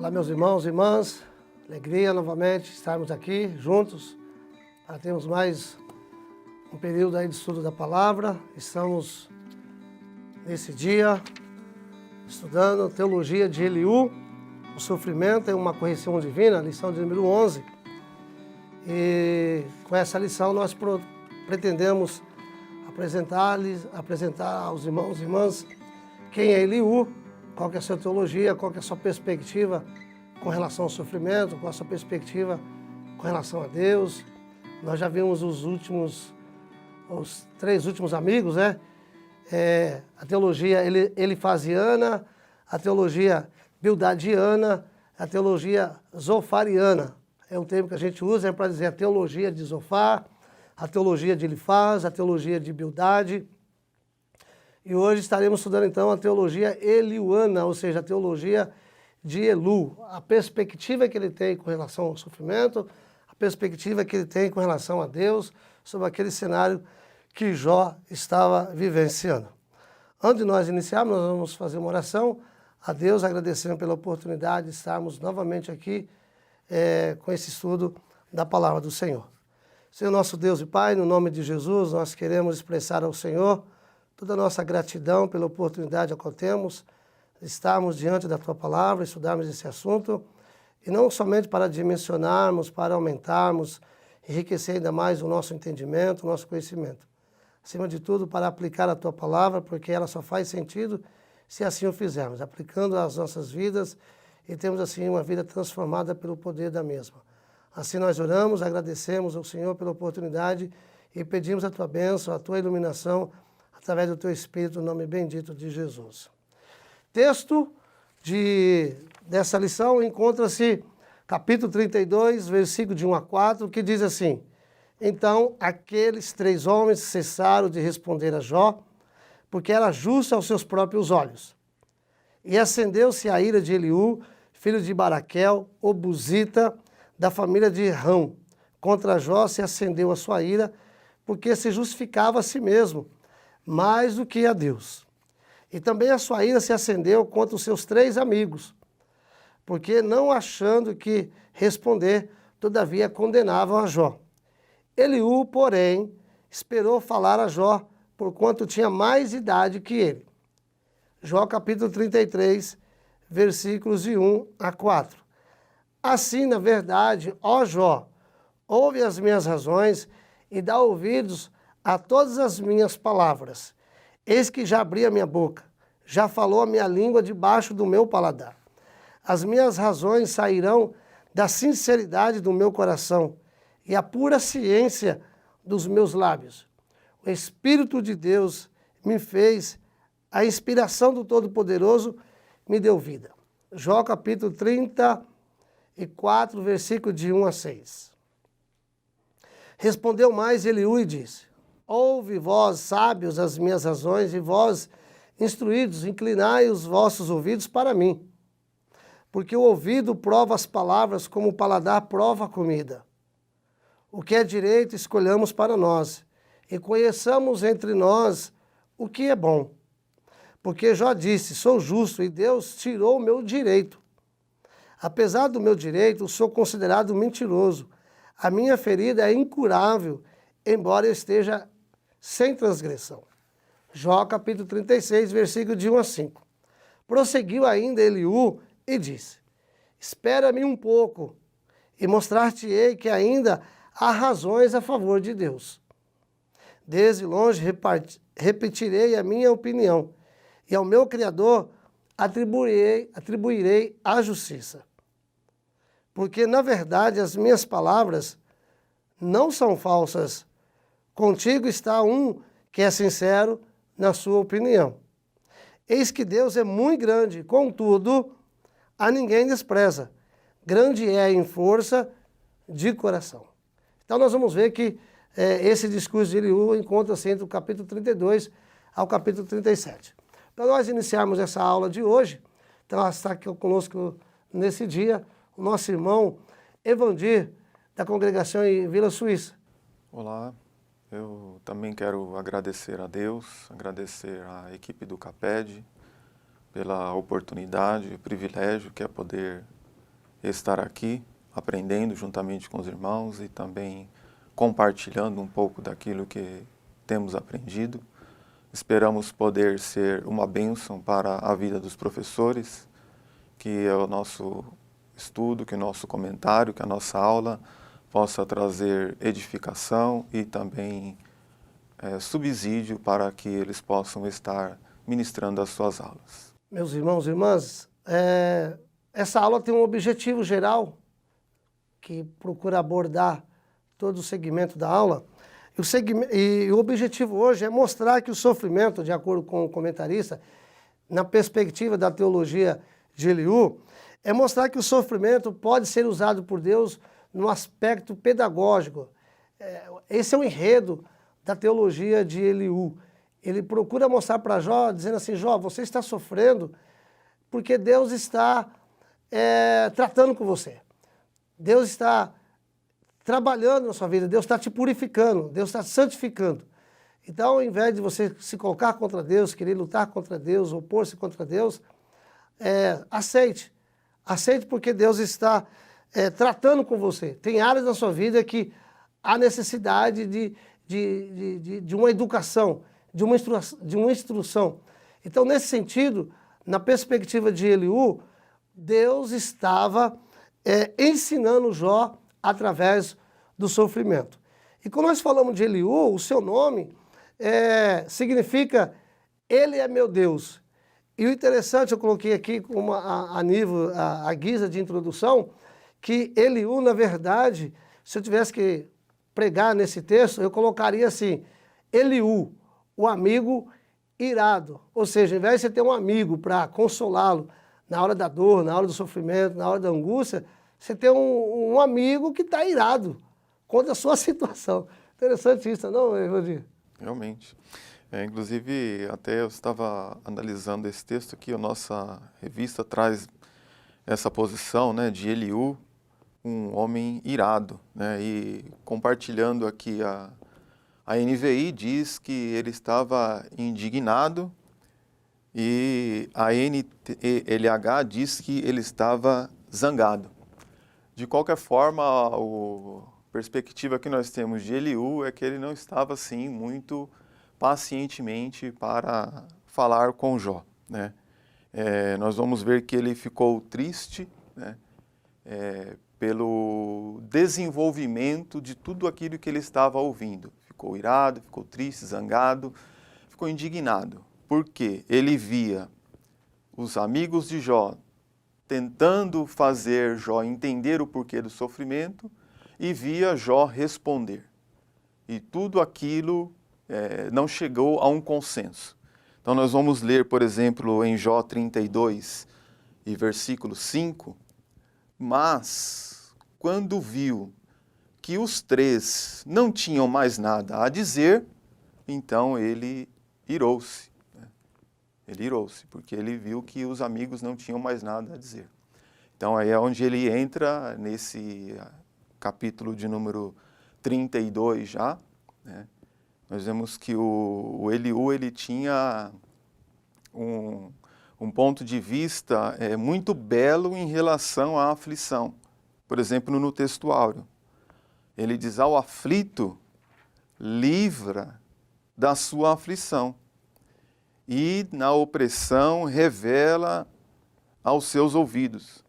Olá, meus irmãos e irmãs, alegria novamente estarmos aqui juntos para termos mais um período aí de estudo da palavra. Estamos nesse dia estudando Teologia de Eliú, o sofrimento é uma correção divina, lição de número 11. E com essa lição nós pretendemos apresentar aos irmãos e irmãs quem é Eliú, qual que é a sua teologia, qual que é a sua perspectiva com relação ao sofrimento, qual a sua perspectiva com relação a Deus. Nós já vimos os três últimos amigos, né? A teologia elifaziana, a teologia bildadiana, a teologia zofariana. É um termo que a gente usa para dizer a teologia de Zofar, a teologia de Elifaz, a teologia de Bildade. E hoje estaremos estudando então a teologia eliuana, ou seja, a teologia de Elu, a perspectiva que ele tem com relação ao sofrimento, a perspectiva que ele tem com relação a Deus, sobre aquele cenário que Jó estava vivenciando. Antes de nós iniciarmos, nós vamos fazer uma oração a Deus, agradecendo pela oportunidade de estarmos novamente aqui com esse estudo da Palavra do Senhor. Senhor nosso Deus e Pai, no nome de Jesus, nós queremos expressar ao Senhor toda a nossa gratidão pela oportunidade a qual temos de estarmos diante da Tua Palavra, estudarmos esse assunto, e não somente para dimensionarmos, para aumentarmos, enriquecer ainda mais o nosso entendimento, o nosso conhecimento. Acima de tudo, para aplicar a Tua Palavra, porque ela só faz sentido se assim o fizermos, aplicando às nossas vidas e temos assim uma vida transformada pelo poder da mesma. Assim nós oramos, agradecemos ao Senhor pela oportunidade e pedimos a Tua bênção, a Tua iluminação, através do Teu Espírito, no nome bendito de Jesus. Texto dessa lição encontra-se capítulo 32, versículo de 1 a 4, que diz assim: Então aqueles três homens cessaram de responder a Jó, porque era justo aos seus próprios olhos. E acendeu-se a ira de Eliú, filho de Baraquel, o Buzita, da família de Rão. Contra Jó se acendeu a sua ira, porque se justificava a si mesmo, mais do que a Deus. E também a sua ira se acendeu contra os seus três amigos, porque não achando que responder, todavia condenavam a Jó. Eliú, porém, esperou falar a Jó, porquanto tinha mais idade que ele. Jó capítulo 33, versículos de 1 a 4. Assim, na verdade, ó Jó, ouve as minhas razões e dá ouvidos a todas as minhas palavras. Eis que já abri a minha boca, já falou a minha língua debaixo do meu paladar. As minhas razões sairão da sinceridade do meu coração e a pura ciência dos meus lábios. O Espírito de Deus me fez, a inspiração do Todo-Poderoso me deu vida. Jó capítulo 34, versículo de 1 a 6. Respondeu mais Eliú e disse: Ouve vós, sábios, as minhas razões, e vós, instruídos, inclinai os vossos ouvidos para mim. Porque o ouvido prova as palavras como o paladar prova a comida. O que é direito escolhamos para nós, e conheçamos entre nós o que é bom. Porque Jó disse, sou justo, e Deus tirou o meu direito. Apesar do meu direito, sou considerado mentiroso. A minha ferida é incurável, embora eu esteja sem transgressão. Jó capítulo 36, versículo de 1 a 5. Prosseguiu ainda Eliú e disse: Espera-me um pouco, e mostrar-te-ei que ainda há razões a favor de Deus. Desde longe repetirei a minha opinião, e ao meu Criador atribuirei a justiça. Porque, na verdade, as minhas palavras não são falsas. Contigo está um que é sincero na sua opinião. Eis que Deus é muito grande, contudo, a ninguém despreza. Grande é em força de coração. Então nós vamos ver que esse discurso de Eliú encontra-se entre o capítulo 32 ao capítulo 37. Para nós iniciarmos essa aula de hoje, então está aqui conosco nesse dia o nosso irmão Evandir, da congregação em Vila Suíça. Olá, eu também quero agradecer a Deus, agradecer à equipe do CAPED pela oportunidade e privilégio que é poder estar aqui aprendendo juntamente com os irmãos e também compartilhando um pouco daquilo que temos aprendido. Esperamos poder ser uma bênção para a vida dos professores, que o nosso estudo, que o nosso comentário, que a nossa aula possa trazer edificação e também subsídio para que eles possam estar ministrando as suas aulas. Meus irmãos e irmãs, essa aula tem um objetivo geral que procura abordar todo o segmento da aula. E o objetivo hoje é mostrar que o sofrimento, de acordo com o comentarista, na perspectiva da teologia de Eliú, é mostrar que o sofrimento pode ser usado por Deus no aspecto pedagógico. Esse é o enredo da teologia de Eliú. Ele procura mostrar para Jó, dizendo assim, Jó, você está sofrendo porque Deus está tratando com você. Deus está trabalhando na sua vida, Deus está te purificando, Deus está te santificando. Então, ao invés de você se colocar contra Deus, querer lutar contra Deus, opor-se contra Deus, aceite. Aceite porque Deus está tratando com você. Tem áreas da sua vida que há necessidade de uma educação, de uma instrução. Então, nesse sentido, na perspectiva de Eliú, Deus estava ensinando Jó através do sofrimento. E quando nós falamos de Eliú, o seu nome significa Ele é meu Deus. E o interessante, eu coloquei aqui como a guisa de introdução, que Eliú, na verdade, se eu tivesse que pregar nesse texto, eu colocaria assim, Eliú, o amigo irado. Ou seja, ao invés de você ter um amigo para consolá-lo na hora da dor, na hora do sofrimento, na hora da angústia, você tem um amigo que está irado contra a sua situação. Interessante isso, não, Rodrigo? Realmente. Inclusive, até eu estava analisando esse texto aqui, a nossa revista traz essa posição, né, de Eliú, um homem irado, né, e compartilhando aqui a NVI diz que ele estava indignado e a NTLH diz que ele estava zangado. De qualquer forma, a perspectiva que nós temos de Eliú é que ele não estava assim muito pacientemente para falar com Jó, né? Nós vamos ver que ele ficou triste, né? Pelo desenvolvimento de tudo aquilo que ele estava ouvindo. Ficou irado, ficou triste, zangado, ficou indignado. Por quê? Ele via os amigos de Jó tentando fazer Jó entender o porquê do sofrimento e via Jó responder. E tudo aquilo não chegou a um consenso. Então nós vamos ler, por exemplo, em Jó 32 e versículo 5, mas quando viu que os três não tinham mais nada a dizer, então ele irou-se. Ele irou-se, porque ele viu que os amigos não tinham mais nada a dizer. Então aí é onde ele entra nesse capítulo de número 32 já, né? Nós vemos que o Eliú, ele tinha um ponto de vista muito belo em relação à aflição. Por exemplo, no texto áureo, ele diz ao aflito, livra da sua aflição, e na opressão revela aos seus ouvidos.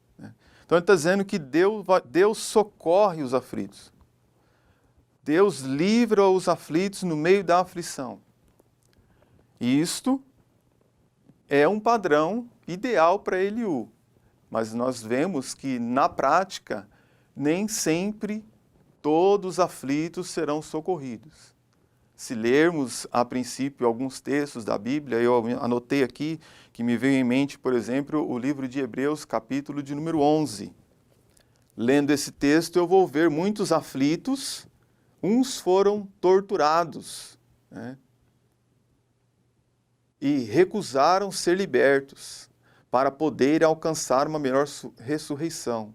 Então ele está dizendo que Deus socorre os aflitos. Deus livra os aflitos no meio da aflição. E isto é um padrão ideal para Eliú. Mas nós vemos que, na prática, nem sempre todos os aflitos serão socorridos. Se lermos, a princípio, alguns textos da Bíblia, eu anotei aqui que me veio em mente, por exemplo, o livro de Hebreus, capítulo de número 11. Lendo esse texto, eu vou ver muitos aflitos. Uns foram torturados, né? E recusaram ser libertos para poderem alcançar uma melhor ressurreição.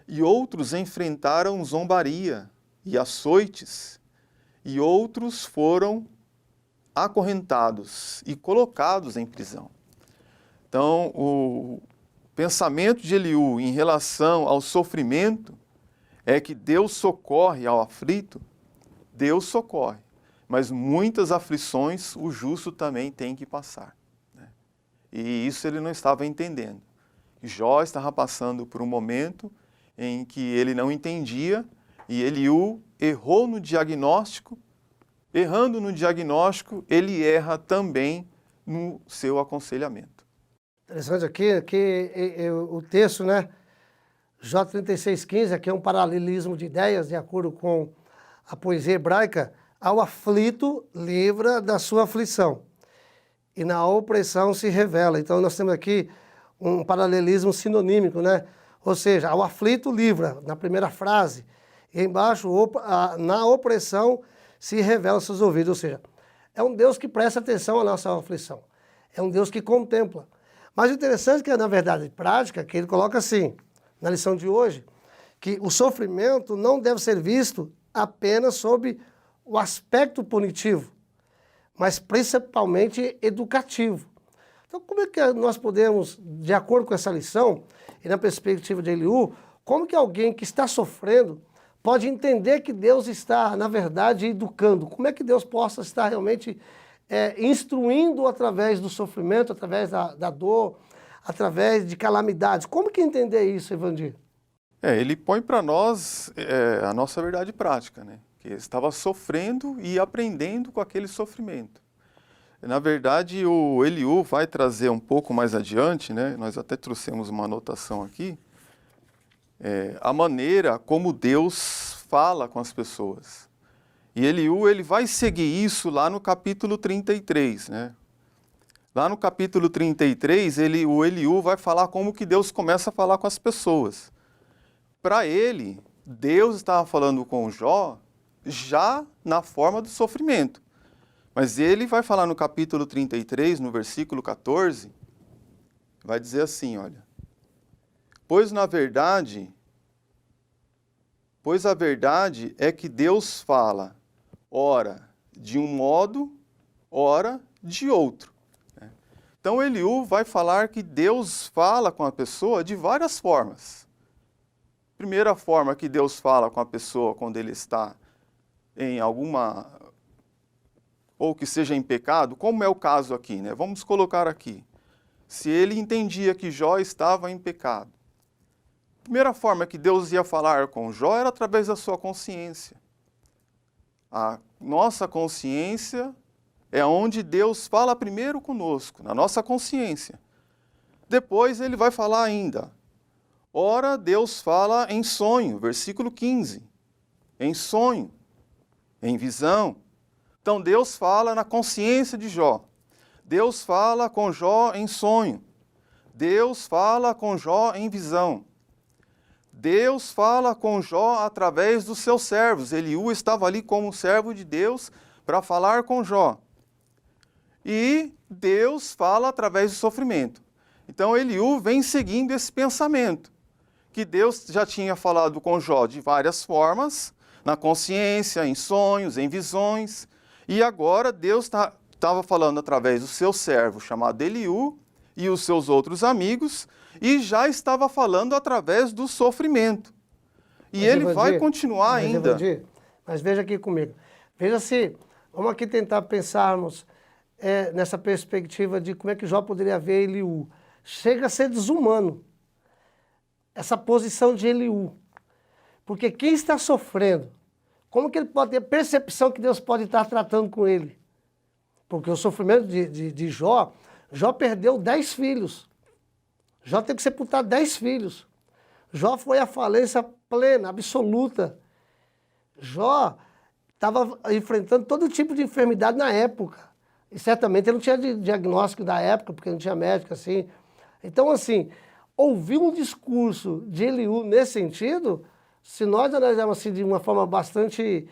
E outros enfrentaram zombaria e açoites, e outros foram acorrentados e colocados em prisão. Então, pensamento de Eliú em relação ao sofrimento é que Deus socorre ao aflito, Deus socorre, mas muitas aflições o justo também tem que passar, né? E isso ele não estava entendendo. Jó estava passando por um momento em que ele não entendia e Eliú errou no diagnóstico. Errando no diagnóstico, ele erra também no seu aconselhamento. Interessante aqui o texto, né? Jó 36,15, aqui é um paralelismo de ideias, de acordo com a poesia hebraica. Ao aflito, livra da sua aflição, e na opressão se revela. Então, nós temos aqui um paralelismo sinonímico, né? Ou seja, ao aflito, livra, na primeira frase. E embaixo, na opressão, se revela aos seus ouvidos. Ou seja, é um Deus que presta atenção à nossa aflição. É um Deus que contempla. Mas o interessante é que, na verdade prática, que ele coloca assim, na lição de hoje, que o sofrimento não deve ser visto apenas sob o aspecto punitivo, mas principalmente educativo. Então, como é que nós podemos, de acordo com essa lição, e na perspectiva de Eliú, como que alguém que está sofrendo pode entender que Deus está, na verdade, educando? Como é que Deus possa estar realmente instruindo através do sofrimento, através da dor, através de calamidades? Como que entender isso, Evandir? Ele põe para nós a nossa verdade prática, né? Que ele estava sofrendo e aprendendo com aquele sofrimento. Na verdade, o Eliú vai trazer um pouco mais adiante, né? Nós até trouxemos uma anotação aqui, a maneira como Deus fala com as pessoas. E Eliú, ele vai seguir isso lá no capítulo 33, né? Lá no capítulo 33, o Eliú vai falar como que Deus começa a falar com as pessoas. Para ele, Deus estava falando com Jó já na forma do sofrimento. Mas ele vai falar no capítulo 33, no versículo 14, vai dizer assim, olha: Pois a verdade é que Deus fala, ora de um modo, ora de outro. Então Eliú vai falar que Deus fala com a pessoa de várias formas. Primeira forma que Deus fala com a pessoa quando ele está em alguma, ou que seja em pecado, como é o caso aqui, né? Vamos colocar aqui. Se ele entendia que Jó estava em pecado, a primeira forma que Deus ia falar com Jó era através da sua consciência. A nossa consciência é onde Deus fala primeiro conosco, na nossa consciência. Depois ele vai falar ainda. Ora, Deus fala em sonho, versículo 15. Em sonho, em visão. Então Deus fala na consciência de Jó. Deus fala com Jó em sonho. Deus fala com Jó em visão. Deus fala com Jó através dos seus servos. Eliú estava ali como servo de Deus para falar com Jó. E Deus fala através do sofrimento. Então Eliú vem seguindo esse pensamento, que Deus já tinha falado com Jó de várias formas, na consciência, em sonhos, em visões, e agora Deus estava falando através do seu servo chamado Eliú e os seus outros amigos, e já estava falando através do sofrimento. E Mas, ele Evandir, vai continuar ainda. Evandir, mas veja aqui comigo. Veja se, vamos aqui tentar pensarmos nessa perspectiva de como é que Jó poderia ver Eliú. Chega a ser desumano essa posição de Eliú. Porque quem está sofrendo, como que ele pode ter percepção que Deus pode estar tratando com ele? Porque o sofrimento de Jó, Jó perdeu 10 filhos. Jó teve que sepultar 10 filhos. Jó foi à falência plena, absoluta. Jó estava enfrentando todo tipo de enfermidade na época. E certamente ele não tinha diagnóstico da época, porque não tinha médico assim. Então, assim, ouvir um discurso de Eliú nesse sentido, se nós analisarmos assim de uma forma bastante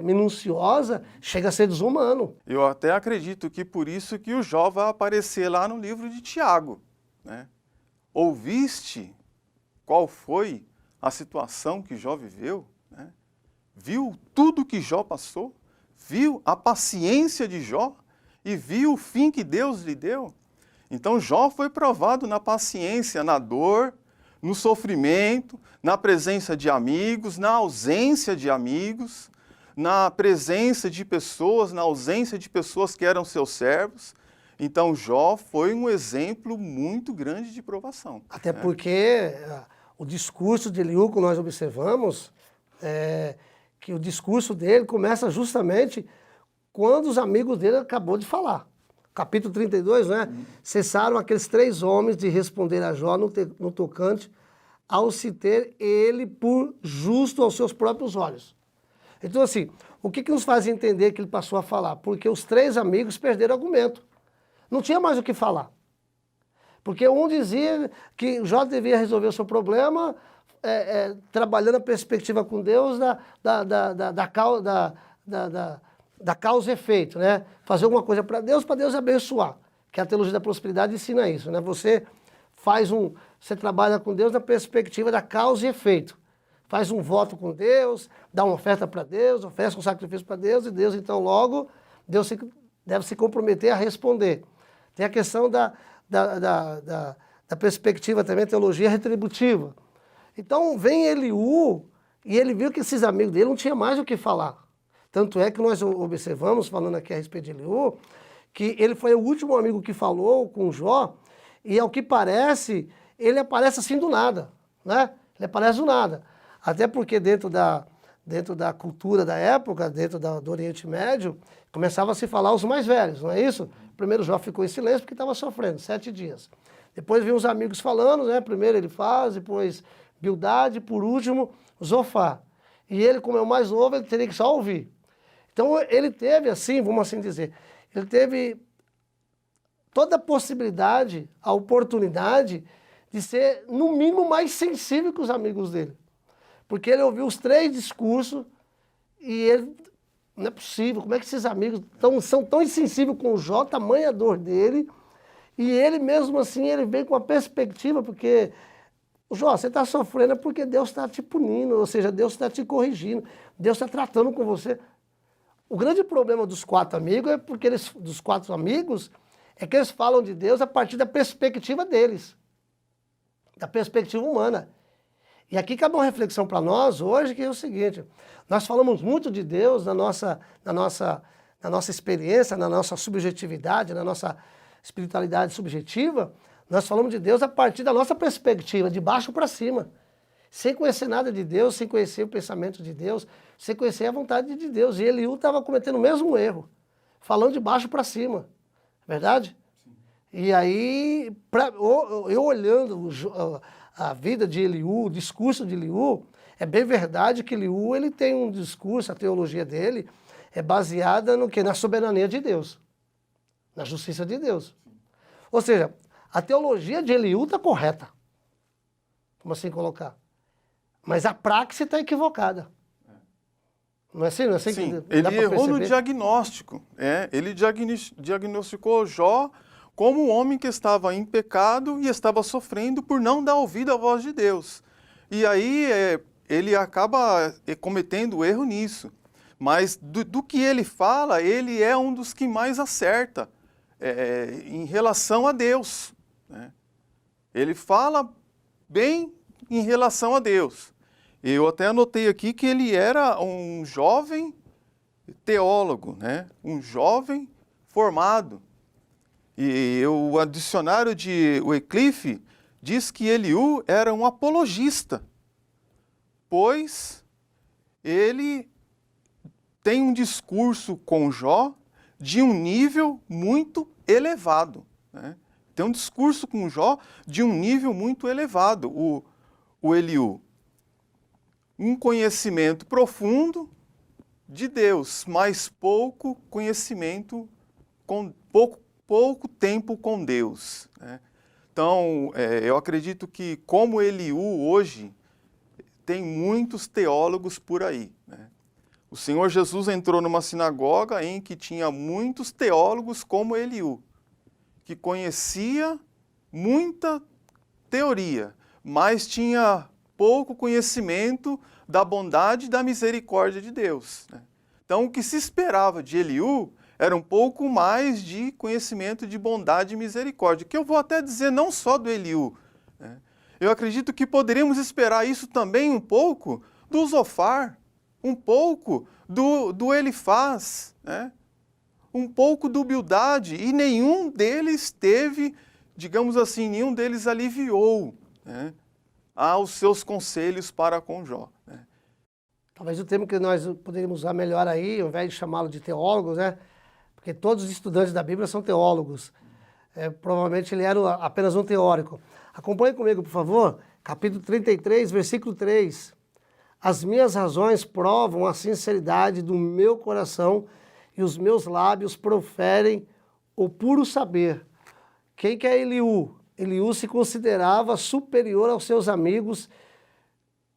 minuciosa, chega a ser desumano. Eu até acredito que por isso que o Jó vai aparecer lá no livro de Tiago, né? Ouviste qual foi a situação que Jó viveu, né? Viu tudo que Jó passou? Viu a paciência de Jó? E viu o fim que Deus lhe deu? Então Jó foi provado na paciência, na dor, no sofrimento, na presença de amigos, na ausência de amigos, na presença de pessoas, na ausência de pessoas que eram seus servos. Então Jó foi um exemplo muito grande de provação. Até porque o discurso de Eliú, que nós observamos, que o discurso dele começa justamente quando os amigos dele acabou de falar. Capítulo 32, né? Cessaram aqueles 3 homens de responder a Jó no tocante ao se ter ele por justo aos seus próprios olhos. Então, assim, o que nos faz entender que ele passou a falar? Porque os 3 amigos perderam argumento. Não tinha mais o que falar. Porque um dizia que Jó devia resolver o seu problema trabalhando a perspectiva com Deus da causa e efeito, né? Fazer alguma coisa para Deus abençoar. Que a teologia da prosperidade ensina isso, né? Você trabalha com Deus na perspectiva da causa e efeito. Faz um voto com Deus, dá uma oferta para Deus, oferece um sacrifício para Deus, e Deus, então, logo, deve se comprometer a responder. Tem a questão da perspectiva também, teologia retributiva. Então, vem Eliú, e ele viu que esses amigos dele não tinham mais o que falar. Tanto é que nós observamos, falando aqui a respeito de Eliú, que ele foi o último amigo que falou com Jó, e ao que parece, ele aparece assim do nada, né? Ele aparece do nada. Até porque dentro da cultura da época, dentro do Oriente Médio, começava a se falar os mais velhos, não é isso? Primeiro Jó ficou em silêncio porque estava sofrendo, 7 dias. Depois vinham os amigos falando, né? Primeiro ele faz, depois Bildade, por último Zofar. E ele, como é o mais novo, ele teria que só ouvir. Então ele teve assim, vamos assim dizer, ele teve toda a possibilidade, a oportunidade de ser, no mínimo, mais sensível que os amigos dele. Porque ele ouviu os 3 discursos e ele, não é possível, como é que esses amigos são tão insensíveis com o Jó, tamanha a dor dele, e ele mesmo assim, ele veio com uma perspectiva, porque, Jó, você está sofrendo porque Deus está te punindo, ou seja, Deus está te corrigindo, Deus está tratando com você. O grande problema dos 4 amigos é porque dos 4 amigos, é que eles falam de Deus a partir da perspectiva deles, da perspectiva humana. E aqui cabe uma reflexão para nós hoje, que é o seguinte: nós falamos muito de Deus na nossa experiência, na nossa subjetividade, na nossa espiritualidade subjetiva. Nós falamos de Deus a partir da nossa perspectiva, de baixo para cima, sem conhecer nada de Deus, sem conhecer o pensamento de Deus, sem conhecer a vontade de Deus. E Eliú estava cometendo o mesmo erro, falando de baixo para cima, verdade? Sim. E aí, eu olhando a vida de Eliú, o discurso de Eliú, é bem verdade que Eliú, ele tem um discurso, a teologia dele é baseada no quê? Na soberania de Deus, na justiça de Deus. Ou seja, a teologia de Eliú está correta, como assim colocar? Mas a praxe está equivocada. Não é assim? Não é assim? Sim, que ele errou no diagnóstico. Ele diagnosticou Jó como um homem que estava em pecado e estava sofrendo por não dar ouvido à voz de Deus. E aí ele acaba cometendo erro nisso. Mas do que ele fala, ele é um dos que mais acerta em relação a Deus, né? Ele fala bem em relação a Deus. Eu até anotei aqui que ele era um jovem teólogo, né? Um jovem formado. E o dicionário de Wycliffe diz que Eliú era um apologista, pois ele tem um discurso com Jó de um nível muito elevado, né? Tem um discurso com Jó de um nível muito elevado, o Eliú. Um conhecimento profundo de Deus, mas pouco conhecimento, pouco tempo com Deus, né? Então, eu acredito que, como Eliú hoje, tem muitos teólogos por aí, né? O Senhor Jesus entrou numa sinagoga em que tinha muitos teólogos como Eliú, que conhecia muita teoria, mas tinha pouco conhecimento da bondade e da misericórdia de Deus, né? Então, o que se esperava de Eliú era um pouco mais de conhecimento de bondade e misericórdia, que eu vou até dizer não só do Eliú, né? Eu acredito que poderíamos esperar isso também um pouco do Zofar, um pouco do Elifaz, né? Um pouco do Bildade, e nenhum deles teve, digamos assim, nenhum deles aliviou, né, aos seus conselhos para com Jó, né? Talvez o termo que nós poderíamos usar melhor aí, ao invés de chamá-lo de teólogos, né? Porque todos os estudantes da Bíblia são teólogos. Provavelmente ele era apenas um teórico. Acompanhe comigo, por favor, capítulo 33, versículo 3. As minhas razões provam a sinceridade do meu coração e os meus lábios proferem o puro saber. Quem que é Eliú? Eliú se considerava superior aos seus amigos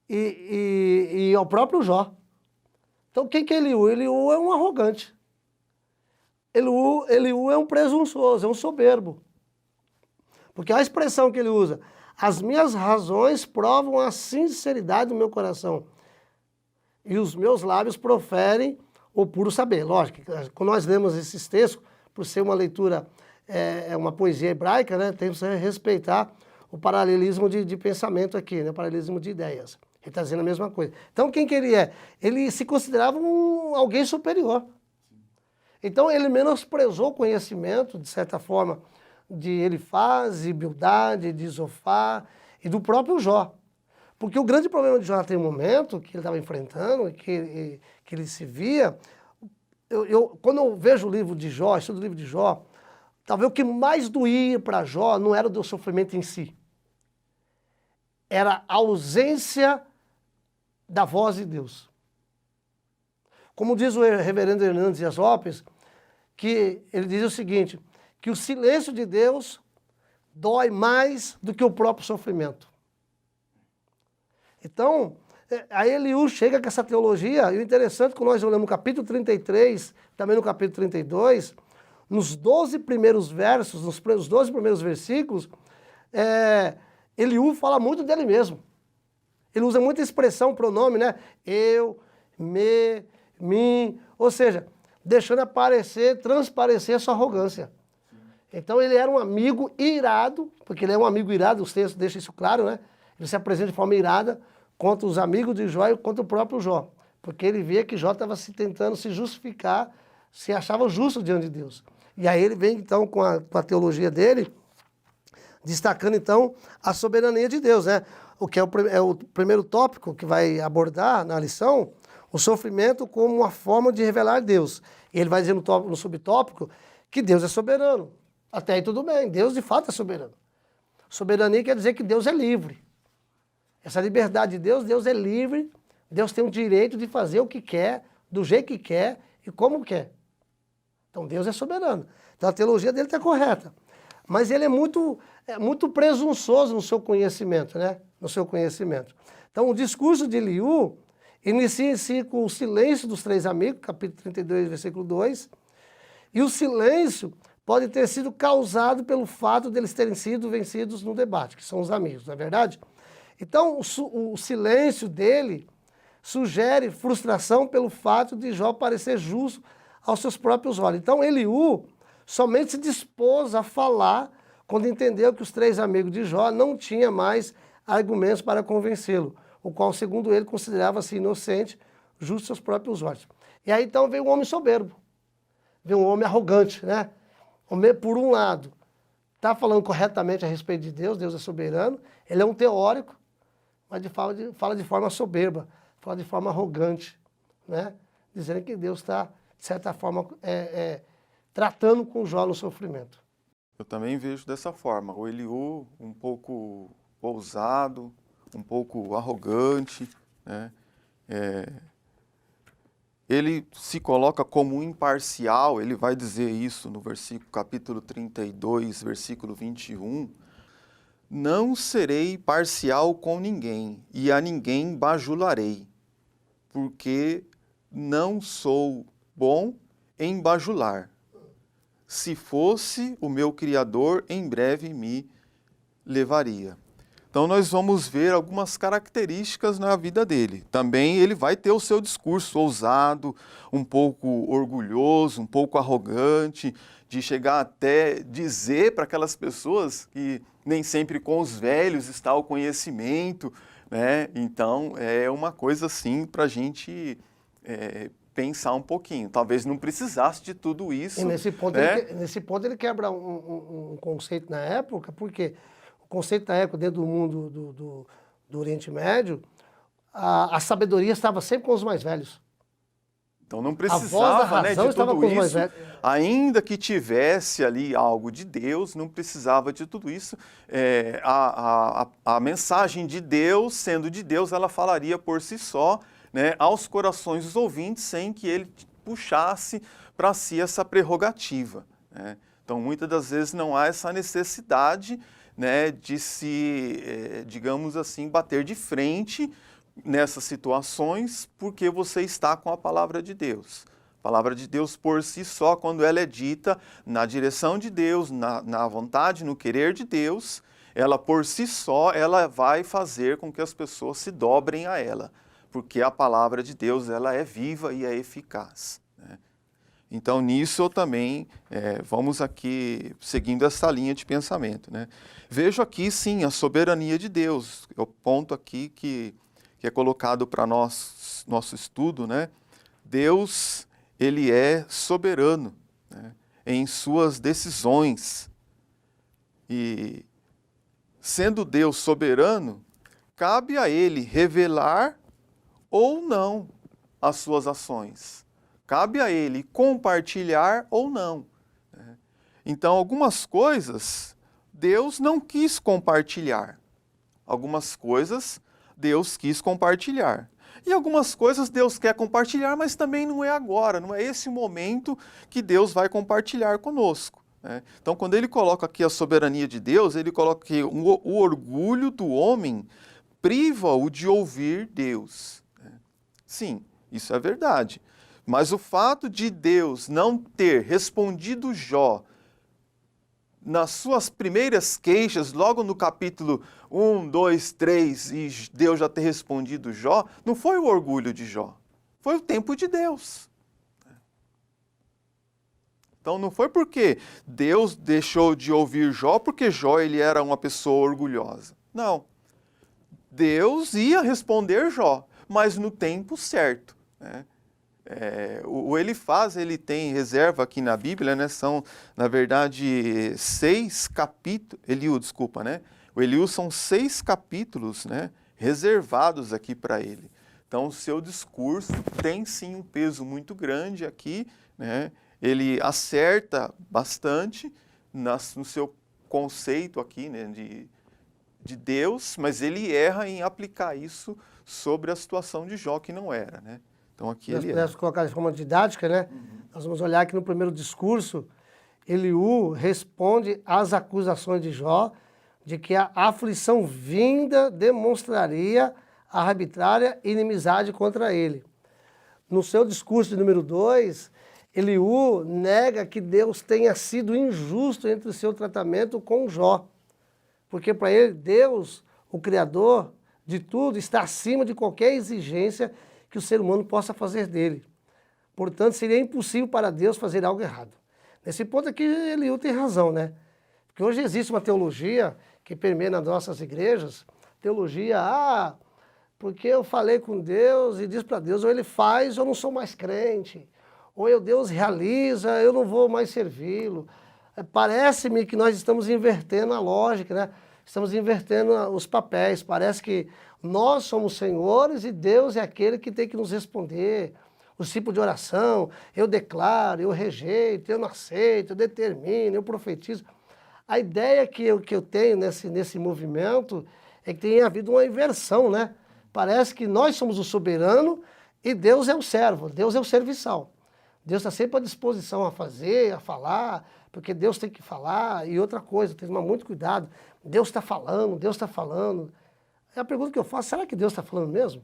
e ao próprio Jó. Então quem que é Eliú? Eliú é um arrogante. Eliú é um presunçoso, é um soberbo. Porque a expressão que ele usa, as minhas razões provam a sinceridade do meu coração e os meus lábios proferem o puro saber. Lógico, quando nós lemos esses textos, por ser uma leitura, uma poesia hebraica, né, temos que respeitar o paralelismo de pensamento aqui, né, o paralelismo de ideias. Ele está dizendo a mesma coisa. Então, quem que ele é? Ele se considerava alguém superior. Então, ele menosprezou o conhecimento, de certa forma, de Elifaz, de Bildade, de Zofar e do próprio Jó. Porque o grande problema de Jó naquele momento, que ele estava enfrentando, que ele se via, quando eu vejo o livro de Jó, estudo o livro de Jó, talvez o que mais doía para Jó não era o sofrimento em si. Era a ausência da voz de Deus. Como diz o reverendo Hernandes Dias Lopes, que ele diz o seguinte, que o silêncio de Deus dói mais do que o próprio sofrimento. Então, aí Eliú chega com essa teologia, e o interessante é que nós olhamos no capítulo 33, também no capítulo 32, nos 12 primeiros versos, nos 12 primeiros versículos, Eliú fala muito dele mesmo. Ele usa muita expressão, pronome, né? Eu, me, mim, ou seja, deixando transparecer a sua arrogância. Então ele era um amigo irado, porque ele é um amigo irado, os textos deixam isso claro, né? Ele se apresenta de forma irada contra os amigos de Jó e contra o próprio Jó. Porque ele via que Jó estava tentando se justificar, se achava justo diante de Deus. E aí ele vem então com a teologia dele, destacando então a soberania de Deus, né? O que é o primeiro tópico que vai abordar na lição, o sofrimento como uma forma de revelar Deus. E ele vai dizer no subtópico que Deus é soberano. Até aí tudo bem, Deus de fato é soberano. Soberania quer dizer que Deus é livre. Essa liberdade de Deus, Deus é livre, Deus tem o direito de fazer o que quer, do jeito que quer e como quer. Então Deus é soberano. Então a teologia dele está correta. Mas ele é muito presunçoso no seu conhecimento, né? No seu conhecimento. Então o discurso de Eliú inicia-se com o silêncio dos três amigos, capítulo 32, versículo 2. E o silêncio pode ter sido causado pelo fato deles terem sido vencidos no debate, que são os amigos, não é verdade? Então o silêncio dele sugere frustração pelo fato de Jó parecer justo aos seus próprios olhos. Então Eliú somente se dispôs a falar quando entendeu que os três amigos de Jó não tinham mais argumentos para convencê-lo, o qual, segundo ele, considerava-se inocente, justo aos seus próprios olhos. E aí então veio um homem soberbo, veio um homem arrogante, né? Por um lado, está falando corretamente a respeito de Deus, Deus é soberano, ele é um teórico, mas fala de forma soberba, fala de forma arrogante, né? Dizendo que Deus está, de certa forma, tratando com Jó no sofrimento. Eu também vejo dessa forma, o Eliú um pouco ousado, um pouco arrogante, né? Ele se coloca como imparcial, ele vai dizer isso no capítulo 32, versículo 21, não serei parcial com ninguém, e a ninguém bajularei, porque não sou bom em bajular. Se fosse o meu Criador, em breve me levaria. Então nós vamos ver algumas características na vida dele. Também ele vai ter o seu discurso ousado, um pouco orgulhoso, um pouco arrogante, de chegar até dizer para aquelas pessoas que nem sempre com os velhos está o conhecimento, né? Então é uma coisa assim para a gente pensar um pouquinho. Talvez não precisasse de tudo isso. E nesse ponto, né? nesse ponto ele quebra um conceito na época, porque o conceito da época dentro do mundo do Oriente Médio, a sabedoria estava sempre com os mais velhos. Então não A voz da precisava, né, razão de estava tudo com os mais isso, velhos. ainda que tivesse ali algo de Deus, não precisava de tudo isso. A mensagem de Deus, sendo de Deus, ela falaria por si só, né, aos corações dos ouvintes, sem que ele puxasse para si essa prerrogativa, né? Então muitas das vezes não há essa necessidade, né, de se, digamos assim, bater de frente nessas situações, porque você está com a palavra de Deus. A palavra de Deus por si só, quando ela é dita na direção de Deus, na vontade, no querer de Deus, ela por si só, ela vai fazer com que as pessoas se dobrem a ela, porque a palavra de Deus, ela é viva e é eficaz, né? Então, nisso eu também, vamos aqui seguindo essa linha de pensamento, né? Vejo aqui, sim, a soberania de Deus, é o ponto aqui que é colocado para nosso estudo, né? Deus, ele é soberano, né, em suas decisões. E, sendo Deus soberano, cabe a ele revelar ou não as suas ações. Cabe a ele compartilhar ou não, né? Então, algumas coisas Deus não quis compartilhar. Algumas coisas Deus quis compartilhar. E algumas coisas Deus quer compartilhar, mas também não é agora, não é esse o momento que Deus vai compartilhar conosco, né? Então, quando ele coloca aqui a soberania de Deus, ele coloca que o orgulho do homem priva-o de ouvir Deus, né? Sim, isso é verdade. Mas o fato de Deus não ter respondido Jó nas suas primeiras queixas, logo no capítulo 1, 2, 3, e Deus já ter respondido Jó, não foi o orgulho de Jó, foi o tempo de Deus. Então não foi porque Deus deixou de ouvir Jó, porque Jó ele era uma pessoa orgulhosa. Não. Deus ia responder Jó, mas no tempo certo, né? O Elifaz, ele tem reserva aqui na Bíblia, né? São, na verdade, 6 capítulos, Eliú, desculpa, né? O Eliú são 6 capítulos, né, reservados aqui para ele. Então, o seu discurso tem sim um peso muito grande aqui, né? Ele acerta bastante no seu conceito aqui, né, de Deus, mas ele erra em aplicar isso sobre a situação de Jó, que não era, né? Então aqui Nós ele pudéssemos colocar de forma didática, né? Nós vamos olhar que no primeiro discurso, Eliú responde às acusações de Jó de que a aflição vinda demonstraria a arbitrária inimizade contra ele. No seu discurso de número 2, Eliú nega que Deus tenha sido injusto entre o seu tratamento com Jó, porque para ele, Deus, o Criador de tudo, está acima de qualquer exigência que o ser humano possa fazer dele. Portanto, seria impossível para Deus fazer algo errado. Nesse ponto aqui, Eliú tem razão, né? Porque hoje existe uma teologia que permeia nas nossas igrejas, teologia, porque eu falei com Deus e disse para Deus, ou ele faz, eu não sou mais crente, ou Deus realiza, eu não vou mais servi-lo. Parece-me que nós estamos invertendo a lógica, né? Estamos invertendo os papéis, parece que nós somos senhores e Deus é aquele que tem que nos responder. O tipo de oração, eu declaro, eu rejeito, eu não aceito, eu determino, eu profetizo. A ideia que eu tenho nesse movimento é que tem havido uma inversão, né? Parece que nós somos o soberano e Deus é o servo, Deus é o serviçal. Deus está sempre à disposição a fazer, a falar, porque Deus tem que falar. E outra coisa, tem que tomar muito cuidado, Deus está falando, Deus está falando. É a pergunta que eu faço, será que Deus está falando mesmo?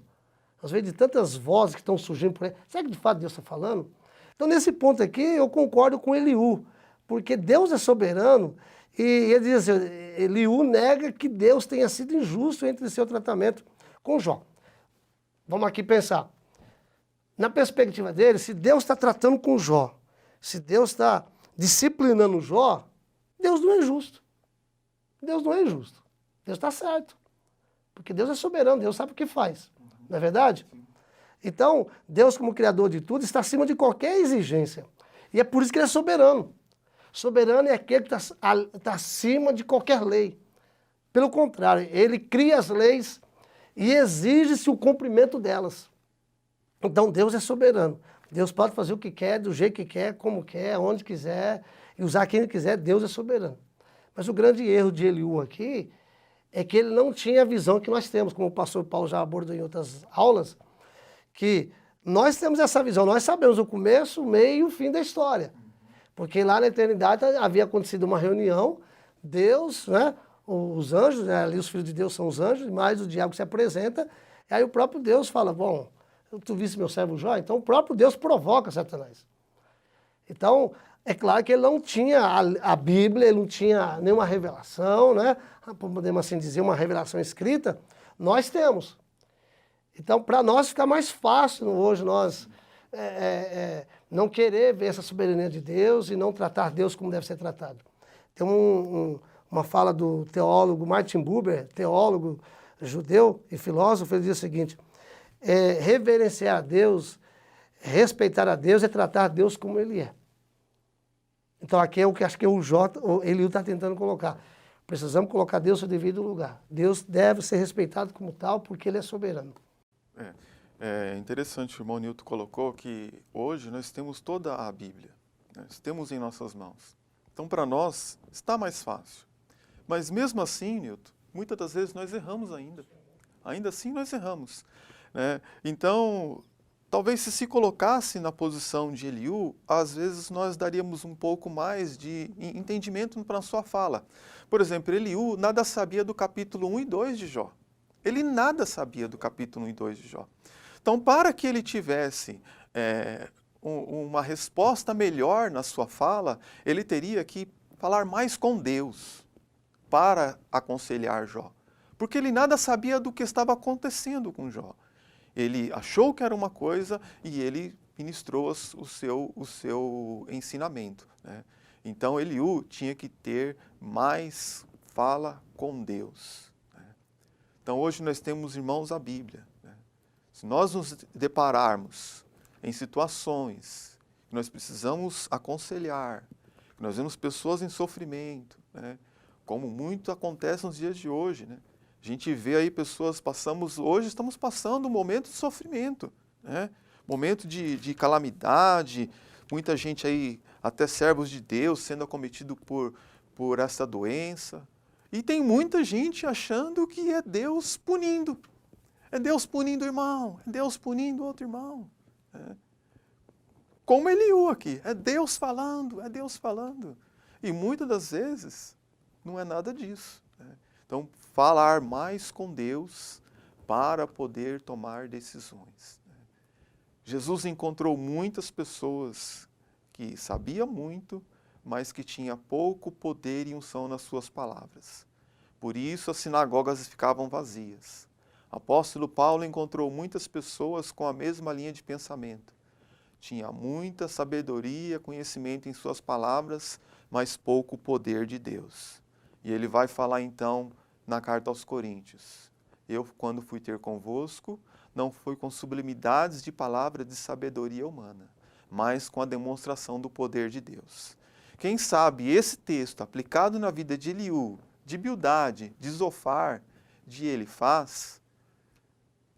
Às vezes de tantas vozes que estão surgindo por aí, será que de fato Deus está falando? Então nesse ponto aqui eu concordo com Eliú, Porque Deus é soberano e ele diz assim, Eliú nega que Deus tenha sido injusto entre seu tratamento com Jó. Vamos aqui pensar. Na perspectiva dele, se Deus está tratando com Jó, se Deus está disciplinando Jó, Deus não é justo. Deus não é injusto. Deus está certo. Porque Deus é soberano, Deus sabe o que faz. Não é verdade? Então, Deus, como Criador de tudo, está acima de qualquer exigência. E é por isso que ele é soberano. Soberano é aquele que está acima de qualquer lei. Pelo contrário, ele cria as leis e exige-se o cumprimento delas. Então, Deus é soberano. Deus pode fazer o que quer, do jeito que quer, como quer, onde quiser, e usar quem ele quiser, Deus é soberano. Mas o grande erro de Eliú aqui é que ele não tinha a visão que nós temos, como o pastor Paulo já abordou em outras aulas, que nós temos essa visão, nós sabemos o começo, o meio e o fim da história. Porque lá na eternidade havia acontecido uma reunião, Deus, né, os anjos, né, ali os filhos de Deus são os anjos, mais o diabo se apresenta, e aí o próprio Deus fala, bom, tu viste meu servo Jó? Então o próprio Deus provoca Satanás. Então, é claro que ele não tinha a Bíblia, ele não tinha nenhuma revelação, né? Podemos assim dizer, uma revelação escrita, nós temos. Então, para nós fica mais fácil hoje nós não querer ver essa soberania de Deus e não tratar Deus como deve ser tratado. Tem uma fala do teólogo Martin Buber, teólogo judeu e filósofo, ele diz o seguinte, reverenciar a Deus, respeitar a Deus é tratar Deus como Ele é. Então aqui é o que acho que o Eliú está tentando colocar. Precisamos colocar Deus no seu devido lugar. Deus deve ser respeitado como tal porque Ele é soberano. É interessante, o irmão Nilton colocou que hoje nós temos toda a Bíblia, né? Temos em nossas mãos. Então para nós está mais fácil. Mas mesmo assim, Nilton, muitas das vezes nós erramos ainda. Ainda assim nós erramos, né? Então, talvez se colocasse na posição de Eliú, às vezes nós daríamos um pouco mais de entendimento para a sua fala. Por exemplo, Eliú nada sabia do capítulo 1 e 2 de Jó. Ele nada sabia do capítulo 1 e 2 de Jó. Então, para que ele tivesse uma resposta melhor na sua fala, ele teria que falar mais com Deus para aconselhar Jó. Porque ele nada sabia do que estava acontecendo com Jó. Ele achou que era uma coisa e ele ministrou o seu ensinamento, né? Então, Eliú tinha que ter mais fala com Deus, né? Então, hoje nós temos, irmãos, a Bíblia, né? Se nós nos depararmos em situações que nós precisamos aconselhar, que nós vemos pessoas em sofrimento, né? Como muito acontece nos dias de hoje, né? A gente vê aí pessoas, hoje estamos passando um momento de sofrimento, né? Momento de calamidade, muita gente aí, até servos de Deus, sendo acometido por essa doença. E tem muita gente achando que é Deus punindo. É Deus punindo o irmão, é Deus punindo outro irmão, né? Como Eliú aqui, é Deus falando, é Deus falando. E muitas das vezes não é nada disso, né? Então, falar mais com Deus para poder tomar decisões. Jesus encontrou muitas pessoas que sabiam muito, mas que tinham pouco poder e unção nas suas palavras. Por isso as sinagogas ficavam vazias. O apóstolo Paulo encontrou muitas pessoas com a mesma linha de pensamento. Tinha muita sabedoria, conhecimento em suas palavras, mas pouco poder de Deus. E ele vai falar então na carta aos Coríntios. Eu, quando fui ter convosco, não foi com sublimidades de palavra de sabedoria humana, mas com a demonstração do poder de Deus. Quem sabe esse texto aplicado na vida de Eliú, de Bildade, de Zofar, de Elifaz,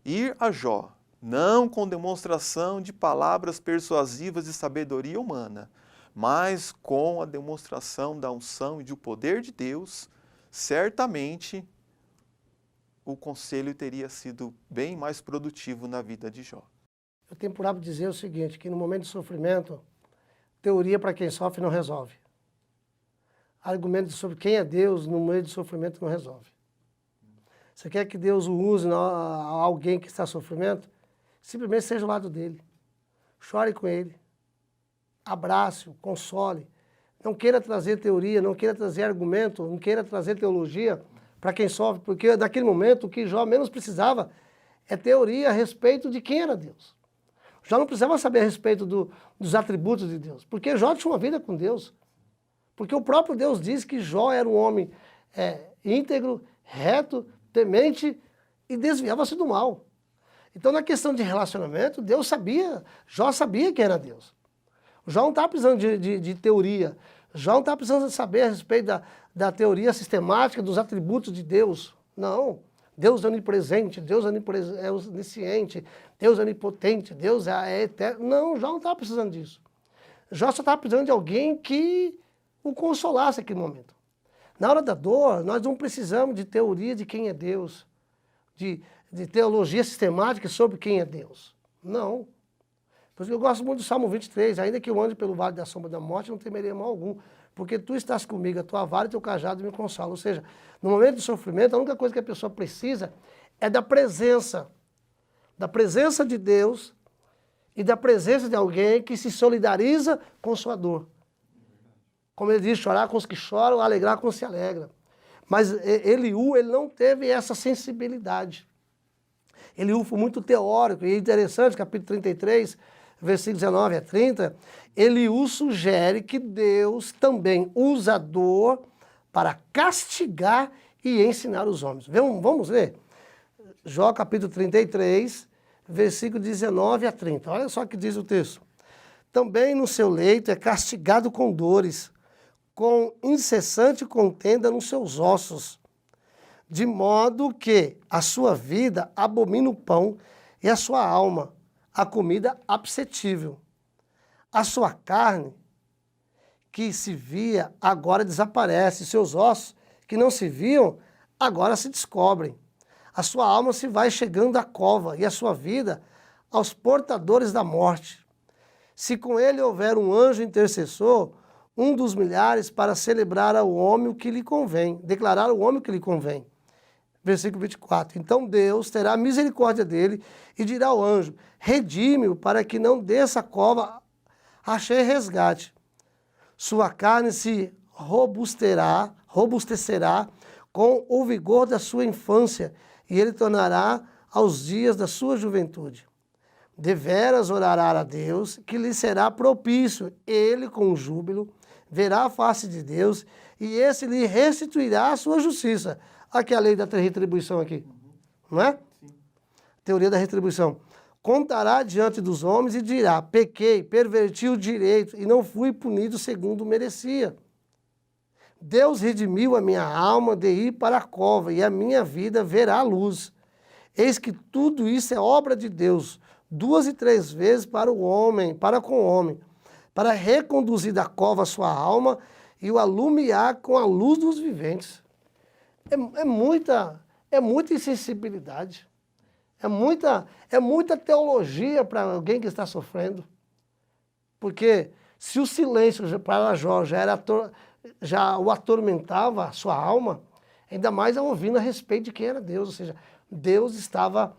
ir a Jó, não com demonstração de palavras persuasivas de sabedoria humana, mas com a demonstração da unção e do poder de Deus, certamente o conselho teria sido bem mais produtivo na vida de Jó. Eu tenho por hábito dizer o seguinte, que no momento de sofrimento, teoria para quem sofre não resolve. Argumento sobre quem é Deus no meio de sofrimento não resolve. Você quer que Deus o use alguém que está em sofrimento? Simplesmente seja ao lado dele. Chore com ele. Abrace-o, console. Não queira trazer teoria, não queira trazer argumento, não queira trazer teologia para quem sofre, porque naquele momento o que Jó menos precisava é teoria a respeito de quem era Deus. Jó não precisava saber a respeito dos atributos de Deus, porque Jó tinha uma vida com Deus. Porque o próprio Deus diz que Jó era um homem íntegro, reto, temente e desviava-se do mal. Então, na questão de relacionamento, Deus sabia, Jó sabia quem era Deus. Jó não estava precisando de teoria, Jó não estava precisando saber a respeito da teoria sistemática dos atributos de Deus. Não. Deus é onipresente, Deus é onisciente, Deus é onipotente, Deus é eterno. Não, Jó não estava precisando disso. Jó só estava precisando de alguém que o consolasse naquele momento. Na hora da dor, nós não precisamos de teoria de quem é Deus, de teologia sistemática sobre quem é Deus. Não. Por isso eu gosto muito do Salmo 23, ainda que eu ande pelo vale da sombra da morte, não temerei mal algum, porque tu estás comigo, a tua vara e teu cajado me consolam. Ou seja, no momento do sofrimento, a única coisa que a pessoa precisa é da presença de Deus e da presença de alguém que se solidariza com sua dor. Como ele diz, chorar com os que choram, alegrar com os que se alegram. Mas Eliú, ele não teve essa sensibilidade. Eliú foi muito teórico, e é interessante, capítulo 33, versículos 19 a 30, Eliú sugere que Deus também usa a dor para castigar e ensinar os homens. Vamos ler? Jó capítulo 33, versículo 19 a 30. Olha só o que diz o texto. Também no seu leito é castigado com dores, com incessante contenda nos seus ossos, de modo que a sua vida abomina o pão e a sua alma a comida apcetível. A sua carne, que se via, agora desaparece, seus ossos, que não se viam, agora se descobrem. A sua alma se vai chegando à cova e a sua vida aos portadores da morte. Se com ele houver um anjo intercessor, um dos milhares para celebrar ao homem o que lhe convém, declarar ao homem o que lhe convém. Versículo 24. Então Deus terá misericórdia dele e dirá ao anjo, redime-o para que não desça a cova, achei resgate. Sua carne se robustecerá com o vigor da sua infância e ele tornará aos dias da sua juventude. Deveras orará a Deus, que lhe será propício, ele com júbilo verá a face de Deus e esse lhe restituirá a sua justiça. Aqui a lei da retribuição aqui, não é? Sim. Teoria da retribuição. Contará diante dos homens e dirá, pequei, perverti o direito e não fui punido segundo merecia. Deus redimiu a minha alma de ir para a cova e a minha vida verá a luz. Eis que tudo isso é obra de Deus, 2 e 3 vezes para o homem, para com o homem, para reconduzir da cova a sua alma e o alumiar com a luz dos viventes. É muita insensibilidade, é muita teologia para alguém que está sofrendo. Porque se o silêncio para Jó já o atormentava a sua alma, ainda mais ouvindo a respeito de quem era Deus. Ou seja, Deus estava,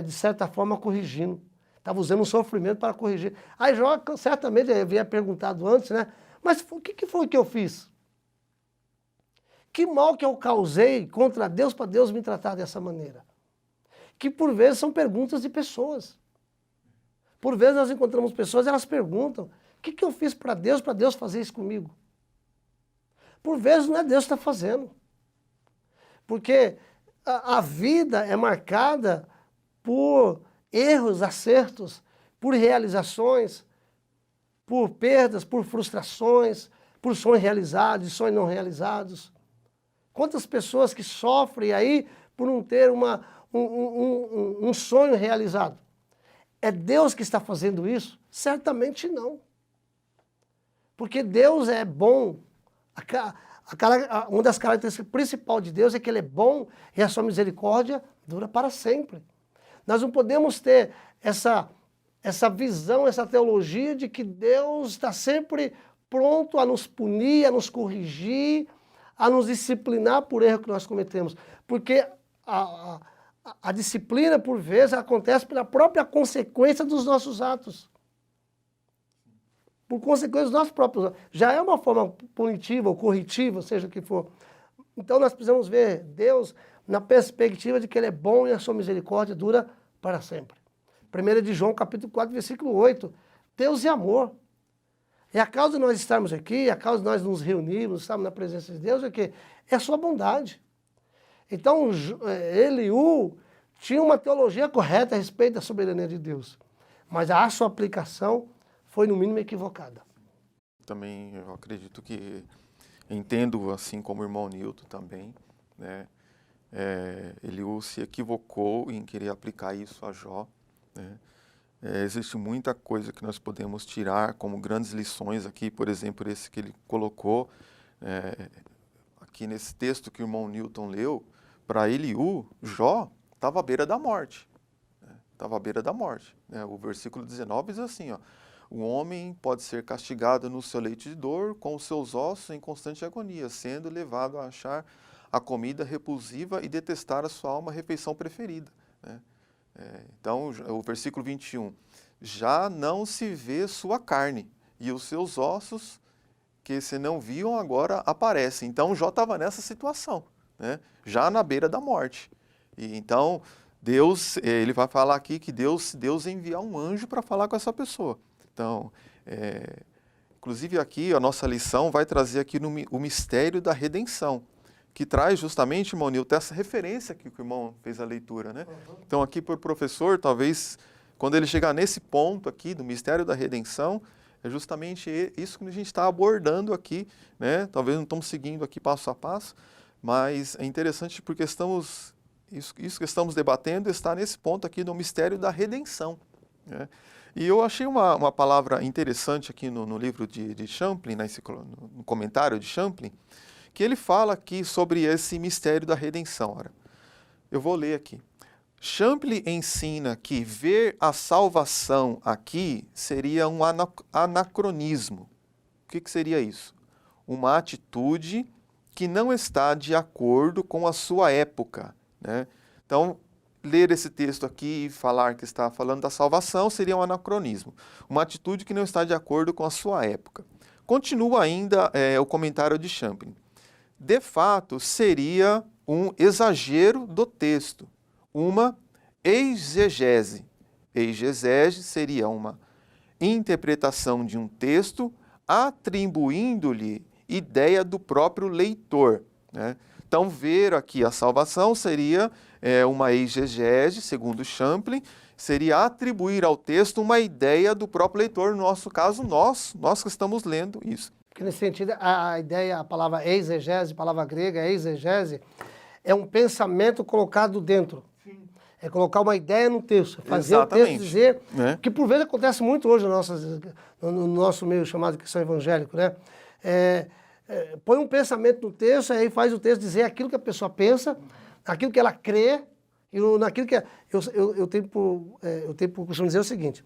de certa forma, corrigindo. Estava usando o sofrimento para corrigir. Aí Jó certamente havia perguntado antes, né? Mas o que foi que eu fiz? Que mal que eu causei contra Deus para Deus me tratar dessa maneira? Que por vezes são perguntas de pessoas. Por vezes nós encontramos pessoas e elas perguntam, o que eu fiz para Deus fazer isso comigo? Por vezes não é Deus que está fazendo. Porque a vida é marcada por erros, acertos, por realizações, por perdas, por frustrações, por sonhos realizados e sonhos não realizados. Quantas pessoas que sofrem aí por não ter um sonho realizado? É Deus que está fazendo isso? Certamente não. Porque Deus é bom. Uma das características principais de Deus é que Ele é bom e a sua misericórdia dura para sempre. Nós não podemos ter essa visão, essa teologia de que Deus está sempre pronto a nos punir, a nos corrigir, a nos disciplinar por erro que nós cometemos. Porque a disciplina, por vezes, acontece pela própria consequência dos nossos atos. por consequência dos nossos próprios. Já é uma forma punitiva ou corretiva, seja o que for. Então nós precisamos ver Deus na perspectiva de que Ele é bom e a sua misericórdia dura para sempre. 1 de João, capítulo 4, versículo 8. Deus é amor. E a causa de nós estarmos aqui, a causa de nós nos reunirmos, estarmos na presença de Deus, é que é a sua bondade. Então, Eliú tinha uma teologia correta a respeito da soberania de Deus, mas a sua aplicação foi, no mínimo, equivocada. Também eu acredito que, entendo assim como o irmão Nilton também, né? Eliú se equivocou em querer aplicar isso a Jó, né? Existe muita coisa que nós podemos tirar como grandes lições aqui, por exemplo, esse que ele colocou aqui nesse texto que o irmão Nilton leu. Para Eliú, Jó estava à beira da morte. Estava à beira da morte. O versículo 19 diz assim, ó, o homem pode ser castigado no seu leito de dor, com os seus ossos em constante agonia, sendo levado a achar a comida repulsiva e detestar a sua alma a refeição preferida, né? Então, o versículo 21, já não se vê sua carne, e os seus ossos, que se não viam agora, aparecem. Então, Jó estava nessa situação, né? Já na beira da morte. E então, Deus, ele vai falar aqui que Deus enviar um anjo para falar com essa pessoa. Então, inclusive aqui, a nossa lição vai trazer aqui o mistério da redenção, que traz justamente, irmão Nilton, essa referência aqui que o irmão fez a leitura, né? Então, aqui para o professor, talvez, quando ele chegar nesse ponto aqui do mistério da redenção, é justamente isso que a gente está abordando aqui, né? Talvez não estamos seguindo aqui passo a passo, mas é interessante porque isso que estamos debatendo está nesse ponto aqui do mistério da redenção, né? E eu achei uma palavra interessante aqui no livro de Champlin, no comentário de Champlin, que ele fala aqui sobre esse mistério da redenção. Ora, eu vou ler aqui. Champlin ensina que ver a salvação aqui seria um anacronismo. O que seria isso? Uma atitude que não está de acordo com a sua época, né? Então, ler esse texto aqui e falar que está falando da salvação seria um anacronismo. Uma atitude que não está de acordo com a sua época. Continua ainda o comentário de Champlin. De fato, seria um exagero do texto, uma exegese. Exegese seria uma interpretação de um texto atribuindo-lhe ideia do próprio leitor, né? Então, ver aqui a salvação seria uma exegese, segundo Champlin, seria atribuir ao texto uma ideia do próprio leitor, no nosso caso, nós que estamos lendo isso. Porque nesse sentido, a ideia, a palavra exegese, a palavra grega exegese, é um pensamento colocado dentro. Sim. É colocar uma ideia no texto, fazer Exatamente. O texto dizer, que por vezes acontece muito hoje no nosso meio chamado cristão evangélico, né? Põe um pensamento no texto, aí faz o texto dizer aquilo que a pessoa pensa, aquilo que ela crê, e naquilo que... Eu tenho por costume dizer o seguinte,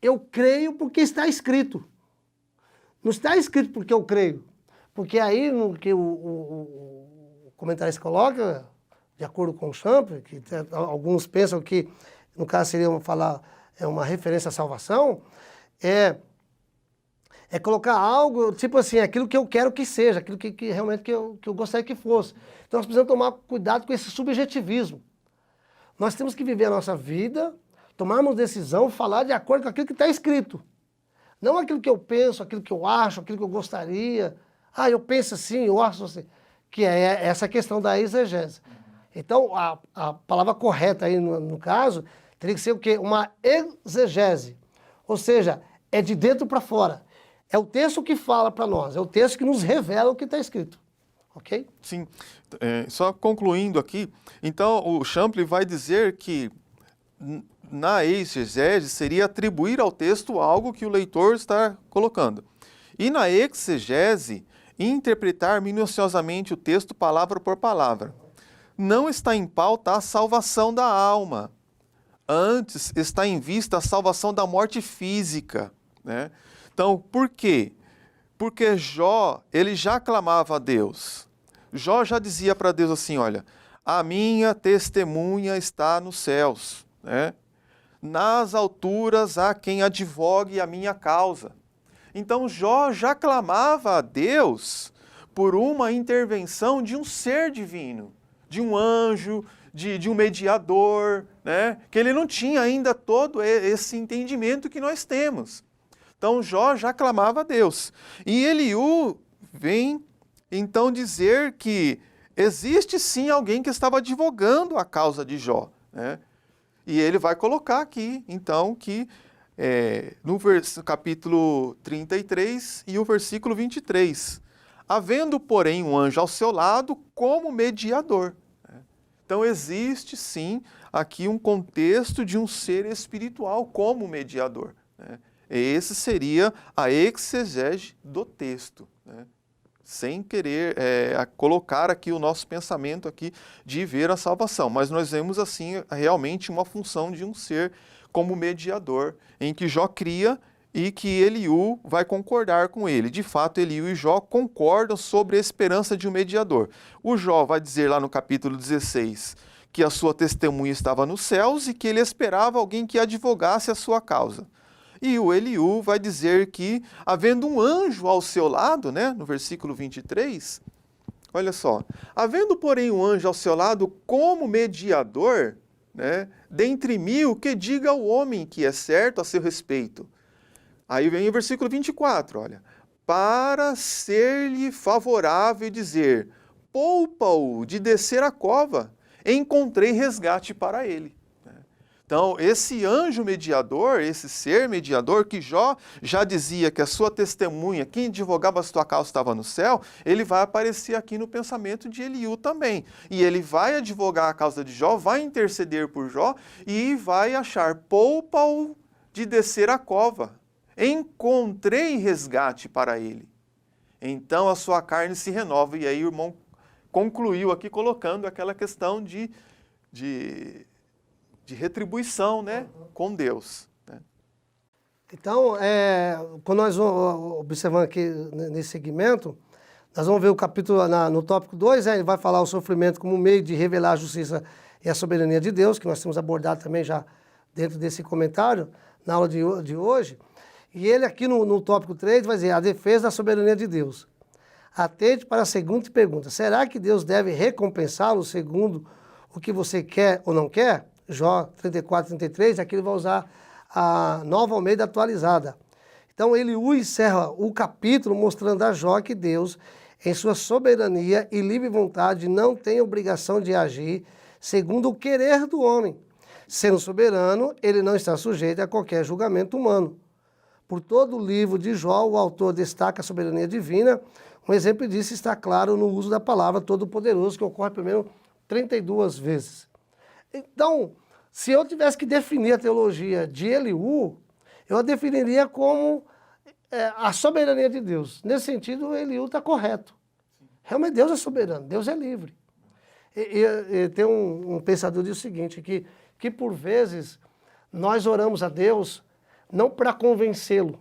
eu creio porque está escrito. Não está escrito porque eu creio, porque aí no que o comentarista coloca, de acordo com o Champlin, que alguns pensam que, no caso seria uma referência à salvação, é colocar algo, tipo assim, aquilo que eu quero que seja, aquilo que realmente que eu gostaria que fosse. Então nós precisamos tomar cuidado com esse subjetivismo. Nós temos que viver a nossa vida, tomarmos decisão, falar de acordo com aquilo que está escrito. Não aquilo que eu penso, aquilo que eu acho, aquilo que eu gostaria. Ah, eu penso assim, eu acho assim. Que é essa questão da exegese. Então, a palavra correta aí, no caso, teria que ser o quê? Uma exegese. Ou seja, é de dentro para fora. É o texto que fala para nós, é o texto que nos revela o que está escrito. Ok? Sim. Só concluindo aqui, então o Champlin vai dizer que na exegese seria atribuir ao texto algo que o leitor está colocando. E na exegese, interpretar minuciosamente o texto palavra por palavra. Não está em pauta a salvação da alma. Antes está em vista a salvação da morte física, né? Então, por quê? Porque Jó, ele já clamava a Deus. Jó já dizia para Deus assim, olha, a minha testemunha está nos céus, né? Nas alturas há quem advogue a minha causa. Então Jó já clamava a Deus por uma intervenção de um ser divino, de um anjo, de um mediador, né? Que ele não tinha ainda todo esse entendimento que nós temos. Então Jó já clamava a Deus. E Eliú vem então dizer que existe sim alguém que estava advogando a causa de Jó, né? E ele vai colocar aqui, então, que no capítulo 33 e o versículo 23, havendo, porém, um anjo ao seu lado como mediador. Então, existe, sim, aqui um contexto de um ser espiritual como mediador. Esse seria a exegese do texto, né? Sem querer colocar aqui o nosso pensamento aqui de ver a salvação. Mas nós vemos, assim, realmente uma função de um ser como mediador, em que Jó cria e que Eliú vai concordar com ele. De fato, Eliú e Jó concordam sobre a esperança de um mediador. O Jó vai dizer lá no capítulo 16 que a sua testemunha estava nos céus e que ele esperava alguém que advogasse a sua causa. E o Eliú vai dizer que, havendo um anjo ao seu lado, né, no versículo 23, olha só, havendo, porém, um anjo ao seu lado como mediador, né, dentre mil, que diga ao homem que é certo a seu respeito. Aí vem o versículo 24, olha, para ser-lhe favorável e dizer, poupa-o de descer a cova, encontrei resgate para ele. Então, esse anjo mediador, esse ser mediador, que Jó já dizia que a sua testemunha, quem advogava a sua causa estava no céu, ele vai aparecer aqui no pensamento de Eliú também. E ele vai advogar a causa de Jó, vai interceder por Jó e vai achar, poupa-o de descer a cova. Encontrei resgate para ele. Então a sua carne se renova. E aí o irmão concluiu aqui colocando aquela questão de retribuição, né, com Deus. Né? Então, quando nós vamos observando aqui nesse segmento, nós vamos ver o capítulo no tópico 2, ele vai falar o sofrimento como meio de revelar a justiça e a soberania de Deus, que nós temos abordado também já dentro desse comentário, na aula de hoje. E ele aqui no tópico 3 vai dizer a defesa da soberania de Deus. Atente para a seguinte pergunta, será que Deus deve recompensá-lo segundo o que você quer ou não quer? Jó 34, 33, aqui ele vai usar a Nova Almeida atualizada. Então, Eliú encerra o capítulo mostrando a Jó que Deus, em sua soberania e livre vontade, não tem obrigação de agir segundo o querer do homem. Sendo soberano, ele não está sujeito a qualquer julgamento humano. Por todo o livro de Jó, o autor destaca a soberania divina. Um exemplo disso está claro no uso da palavra todo-poderoso, que ocorre primeiro 32 vezes. Então, se eu tivesse que definir a teologia de Eliú, eu a definiria como a soberania de Deus. Nesse sentido, Eliú está correto. Realmente Deus é soberano, Deus é livre. E tem um pensador que diz o seguinte, que por vezes nós oramos a Deus não para convencê-lo,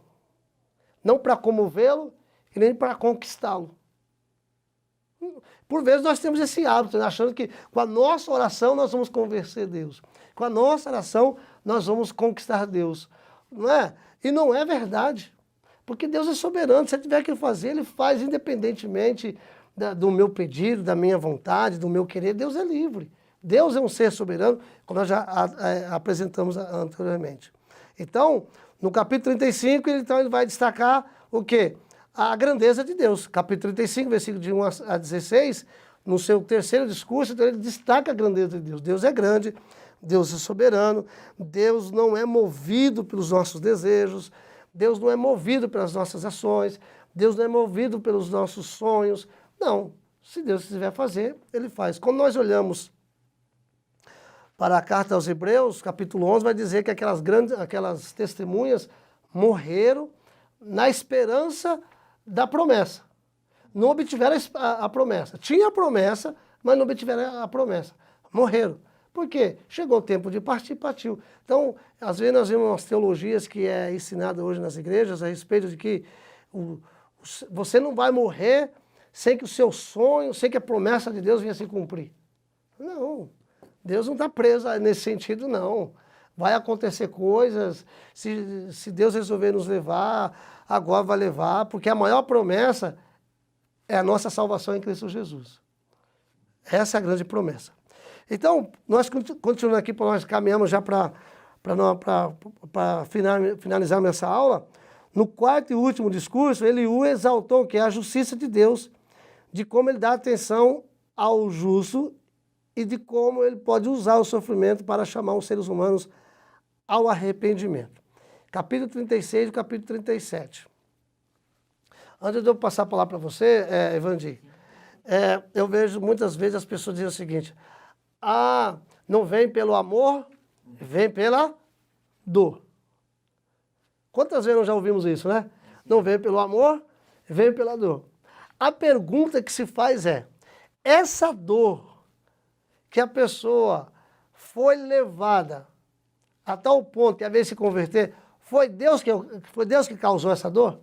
não para comovê-lo e nem para conquistá-lo. Por vezes nós temos esse hábito, né, achando que com a nossa oração nós vamos convencer Deus. Com a nossa oração nós vamos conquistar Deus. Não é? E não é verdade. Porque Deus é soberano. Se ele tiver que fazer, ele faz independentemente do meu pedido, da minha vontade, do meu querer. Deus é livre. Deus é um ser soberano, como nós já apresentamos anteriormente. Então, no capítulo 35, ele vai destacar o quê? A grandeza de Deus. Capítulo 35, versículo de 1 a 16, no seu terceiro discurso, então ele destaca a grandeza de Deus. Deus é grande, Deus é soberano, Deus não é movido pelos nossos desejos, Deus não é movido pelas nossas ações, Deus não é movido pelos nossos sonhos. Não, se Deus quiser fazer, ele faz. Quando nós olhamos para a carta aos Hebreus, capítulo 11, vai dizer que aquelas testemunhas morreram na esperança da promessa. Não obtiveram a promessa. Tinha a promessa, mas não obtiveram a promessa. Morreram. Por quê? Chegou o tempo de partir, partiu. Então, às vezes nós vemos umas teologias que é ensinada hoje nas igrejas a respeito de que você não vai morrer sem que o seu sonho, sem que a promessa de Deus venha se cumprir. Não, Deus não está preso nesse sentido, não. vai acontecer coisas, se Deus resolver nos levar, agora vai levar, porque a maior promessa é a nossa salvação em Cristo Jesus. Essa é a grande promessa. Então, nós continuamos aqui, nós caminhamos já para finalizar nossa aula. No quarto e último discurso, Eliú exaltou o que é a justiça de Deus, de como ele dá atenção ao justo e de como ele pode usar o sofrimento para chamar os seres humanos ao arrependimento. Capítulo 36 e capítulo 37. Antes de eu passar a palavra para você, Evandir, eu vejo muitas vezes as pessoas dizem o seguinte: não vem pelo amor, vem pela dor. Quantas vezes nós já ouvimos isso, né? Não vem pelo amor, vem pela dor. A pergunta que se faz é, essa dor que a pessoa foi levada a tal ponto que a vez de se converter, foi Deus que causou essa dor?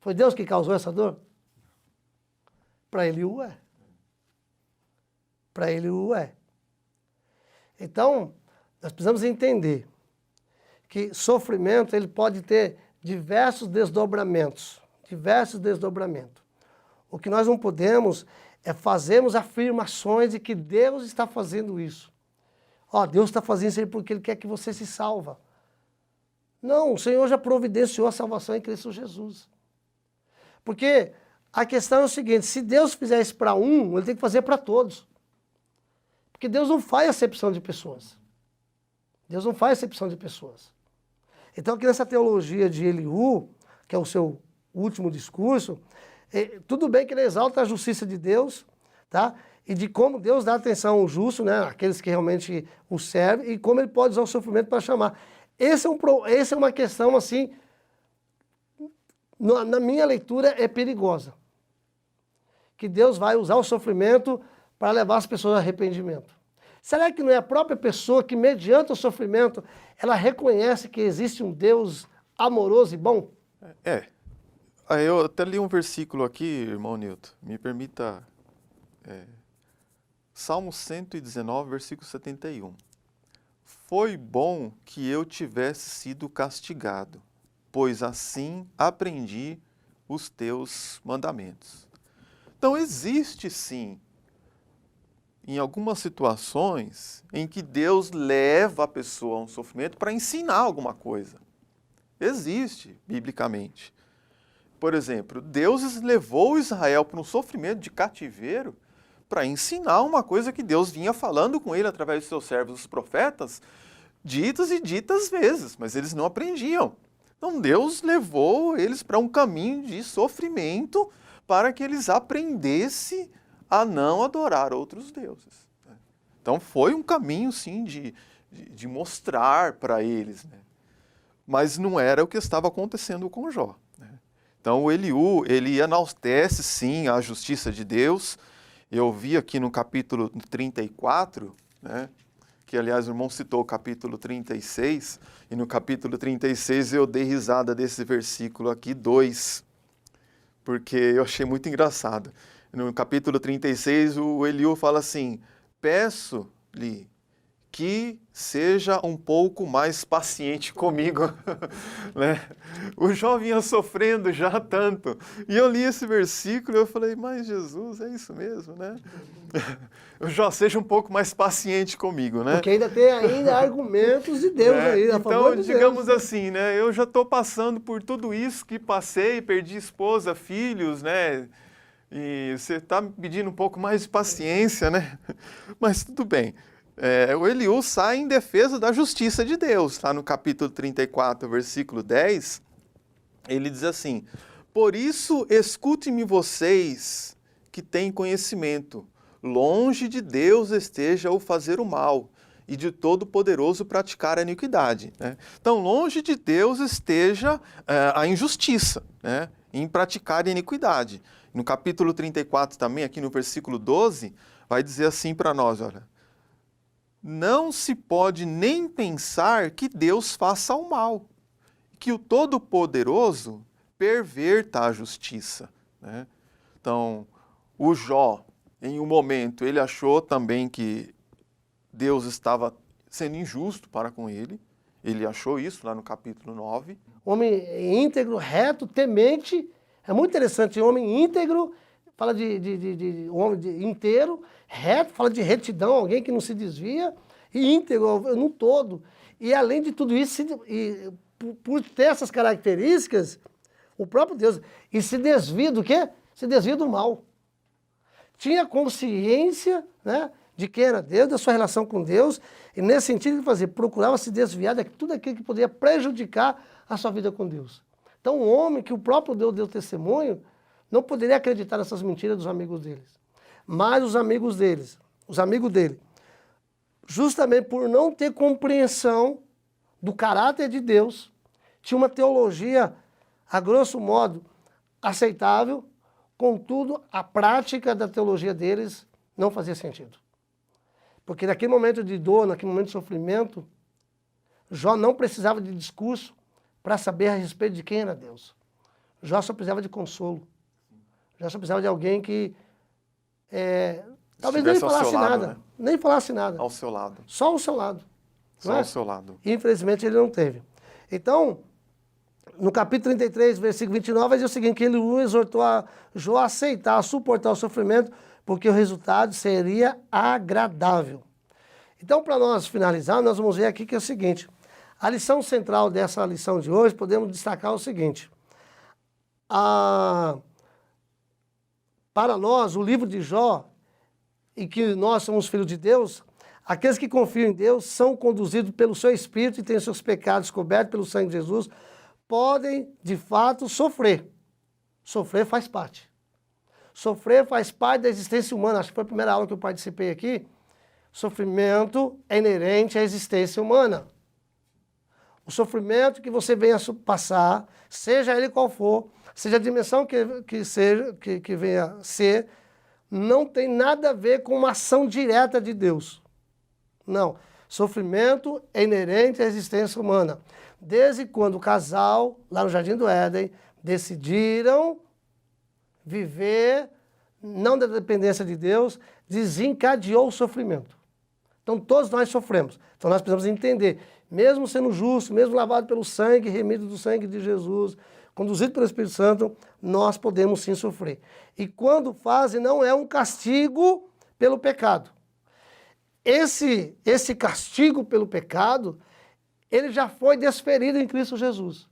Foi Deus que causou essa dor? Para Eliú é. Para Eliú é. Então, nós precisamos entender que sofrimento ele pode ter diversos desdobramentos. Diversos desdobramentos. O que nós não podemos é fazermos afirmações de que Deus está fazendo isso. Deus está fazendo isso aí porque Ele quer que você se salva. Não, o Senhor já providenciou a salvação em Cristo Jesus. Porque a questão é o seguinte, se Deus fizer isso para um, Ele tem que fazer para todos. Porque Deus não faz acepção de pessoas. Deus não faz acepção de pessoas. Então aqui nessa teologia de Eliú, que é o seu último discurso, tudo bem que ele exalta a justiça de Deus, tá? E de como Deus dá atenção ao justo, né? Aqueles que realmente o servem, e como ele pode usar o sofrimento para chamar. Essa é uma questão, assim, na minha leitura, é perigosa. Que Deus vai usar o sofrimento para levar as pessoas ao arrependimento. Será que não é a própria pessoa que, mediante o sofrimento, ela reconhece que existe um Deus amoroso e bom? Eu até li um versículo aqui, irmão Nilton, me permita. Salmo 119, versículo 71. Foi bom que eu tivesse sido castigado, pois assim aprendi os teus mandamentos. Então existe sim, em algumas situações, em que Deus leva a pessoa a um sofrimento para ensinar alguma coisa. Existe, biblicamente. Por exemplo, Deus levou Israel para um sofrimento de cativeiro para ensinar uma coisa que Deus vinha falando com ele através de seus servos, os profetas, ditas e ditas vezes, mas eles não aprendiam. Então Deus levou eles para um caminho de sofrimento para que eles aprendessem a não adorar outros deuses. Então foi um caminho, sim, de mostrar para eles, né? Mas não era o que estava acontecendo com Jó. Então o Eliú, ele enaltece sim a justiça de Deus. Eu vi aqui no capítulo 34, né, que aliás o irmão citou o capítulo 36, e no capítulo 36 eu dei risada desse versículo aqui, 2, porque eu achei muito engraçado. No capítulo 36 o Eliú fala assim, peço-lhe que seja um pouco mais paciente comigo, né? O Jó vinha sofrendo já tanto, e eu li esse versículo e eu falei, mas Jesus, é isso mesmo, né? O Jó, seja um pouco mais paciente comigo, né? Porque ainda tem argumentos de Deus aí, a favor de Deus. Então, digamos assim, né? Eu já estou passando por tudo isso que passei, perdi esposa, filhos, né? E você está me pedindo um pouco mais de paciência, né? Mas tudo bem. O Eliú sai em defesa da justiça de Deus. Lá no capítulo 34, versículo 10, ele diz assim, por isso escutem-me vocês que têm conhecimento, longe de Deus esteja o fazer o mal, e de Todo-Poderoso praticar a iniquidade. Né? Então, longe de Deus esteja a injustiça, né? Em praticar a iniquidade. No capítulo 34 também, aqui no versículo 12, vai dizer assim para nós, olha, não se pode nem pensar que Deus faça o mal, que o Todo-Poderoso perverta a justiça. Né? Então, o Jó, em um momento, ele achou também que Deus estava sendo injusto para com ele. Ele achou isso lá no capítulo 9. Homem íntegro, reto, temente. É muito interessante. Homem íntegro, fala de homem inteiro. Reto, fala de retidão, alguém que não se desvia. E íntegro, no todo. E além de tudo isso, por ter essas características, o próprio Deus, e se desvia do quê? Se desvia do mal. Tinha consciência, né, de quem era Deus, da sua relação com Deus, e nesse sentido ele fazia, procurava se desviar de tudo aquilo que poderia prejudicar a sua vida com Deus. Então um homem que o próprio Deus deu testemunho, não poderia acreditar nessas mentiras dos amigos deles. Mas os amigos dele, justamente por não ter compreensão do caráter de Deus, tinha uma teologia, a grosso modo, aceitável, contudo, a prática da teologia deles não fazia sentido. Porque naquele momento de dor, naquele momento de sofrimento, Jó não precisava de discurso para saber a respeito de quem era Deus. Jó só precisava de consolo. Jó só precisava de alguém que talvez nem falasse nada. Né? Nem falasse nada. Ao seu lado. Só ao seu lado. Só ao seu lado. E, infelizmente ele não teve. Então, no capítulo 33, versículo 29, vai dizer o seguinte, que ele o exortou a Jó a aceitar, a suportar o sofrimento, porque o resultado seria agradável. Então, para nós finalizar, nós vamos ver aqui que é o seguinte, a lição central dessa lição de hoje, podemos destacar o seguinte, para nós, o livro de Jó, e que nós somos filhos de Deus, aqueles que confiam em Deus são conduzidos pelo seu Espírito e têm seus pecados cobertos pelo sangue de Jesus, podem, de fato, sofrer. Sofrer faz parte. Sofrer faz parte da existência humana. Acho que foi a primeira aula que eu participei aqui. Sofrimento é inerente à existência humana. O sofrimento que você venha passar, seja ele qual for, seja a dimensão que venha a ser, não tem nada a ver com uma ação direta de Deus. Não. Sofrimento é inerente à existência humana. Desde quando o casal, lá no Jardim do Éden, decidiram viver, não da dependência de Deus, desencadeou o sofrimento. Então todos nós sofremos. Então nós precisamos entender, mesmo sendo justo, mesmo lavado pelo sangue, remido do sangue de Jesus, conduzido pelo Espírito Santo, nós podemos sim sofrer. E quando fazem, não é um castigo pelo pecado. Esse castigo pelo pecado, ele já foi desferido em Cristo Jesus.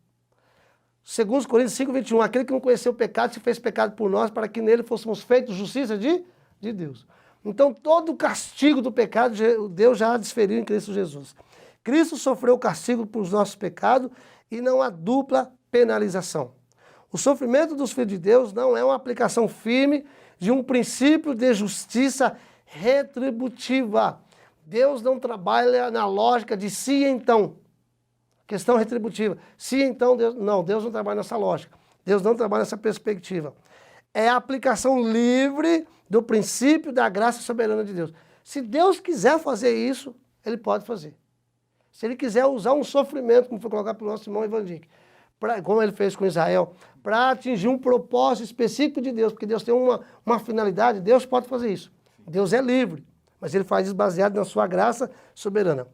Segundo Coríntios 5, 21, aquele que não conheceu o pecado se fez pecado por nós, para que nele fôssemos feitos justiça de Deus. Então todo o castigo do pecado, Deus já desferiu em Cristo Jesus. Cristo sofreu o castigo por os nossos pecados e não há dupla penalização. O sofrimento dos filhos de Deus não é uma aplicação firme de um princípio de justiça retributiva. Deus não trabalha na lógica de se e então. Questão retributiva. Se então, Deus não trabalha nessa lógica. Deus não trabalha nessa perspectiva. É a aplicação livre do princípio da graça soberana de Deus. Se Deus quiser fazer isso, Ele pode fazer. Se Ele quiser usar um sofrimento, como foi colocado pelo nosso irmão Evandique, como Ele fez com Israel, para atingir um propósito específico de Deus, porque Deus tem uma finalidade, Deus pode fazer isso. Deus é livre, mas Ele faz isso baseado na sua graça soberana.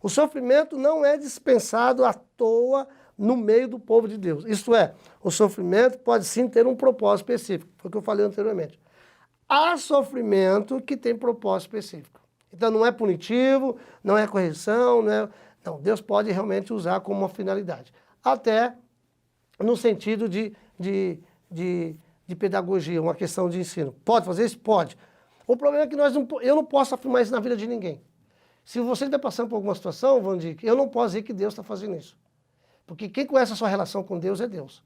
O sofrimento não é dispensado à toa no meio do povo de Deus. Isto é, o sofrimento pode sim ter um propósito específico. Foi o que eu falei anteriormente. Há sofrimento que tem propósito específico. Então não é punitivo, não é correção, não, Deus pode realmente usar como uma finalidade. Até no sentido de pedagogia, uma questão de ensino. Pode fazer isso? Pode. O problema é que eu não posso afirmar isso na vida de ninguém. Se você está passando por alguma situação, Vandique, eu não posso dizer que Deus está fazendo isso. Porque quem conhece a sua relação com Deus é Deus.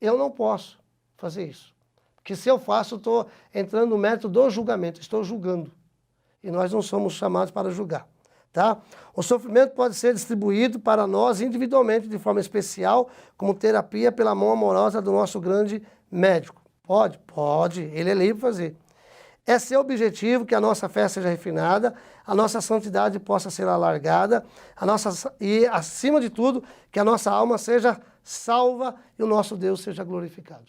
Eu não posso fazer isso. Porque se eu faço, eu estou entrando no mérito do julgamento, estou julgando. E nós não somos chamados para julgar. Tá? O sofrimento pode ser distribuído para nós individualmente, de forma especial, como terapia pela mão amorosa do nosso grande médico. Pode? Pode. Ele é livre para fazer. É seu objetivo que a nossa fé seja refinada, a nossa santidade possa ser alargada, e, acima de tudo, que a nossa alma seja salva e o nosso Deus seja glorificado.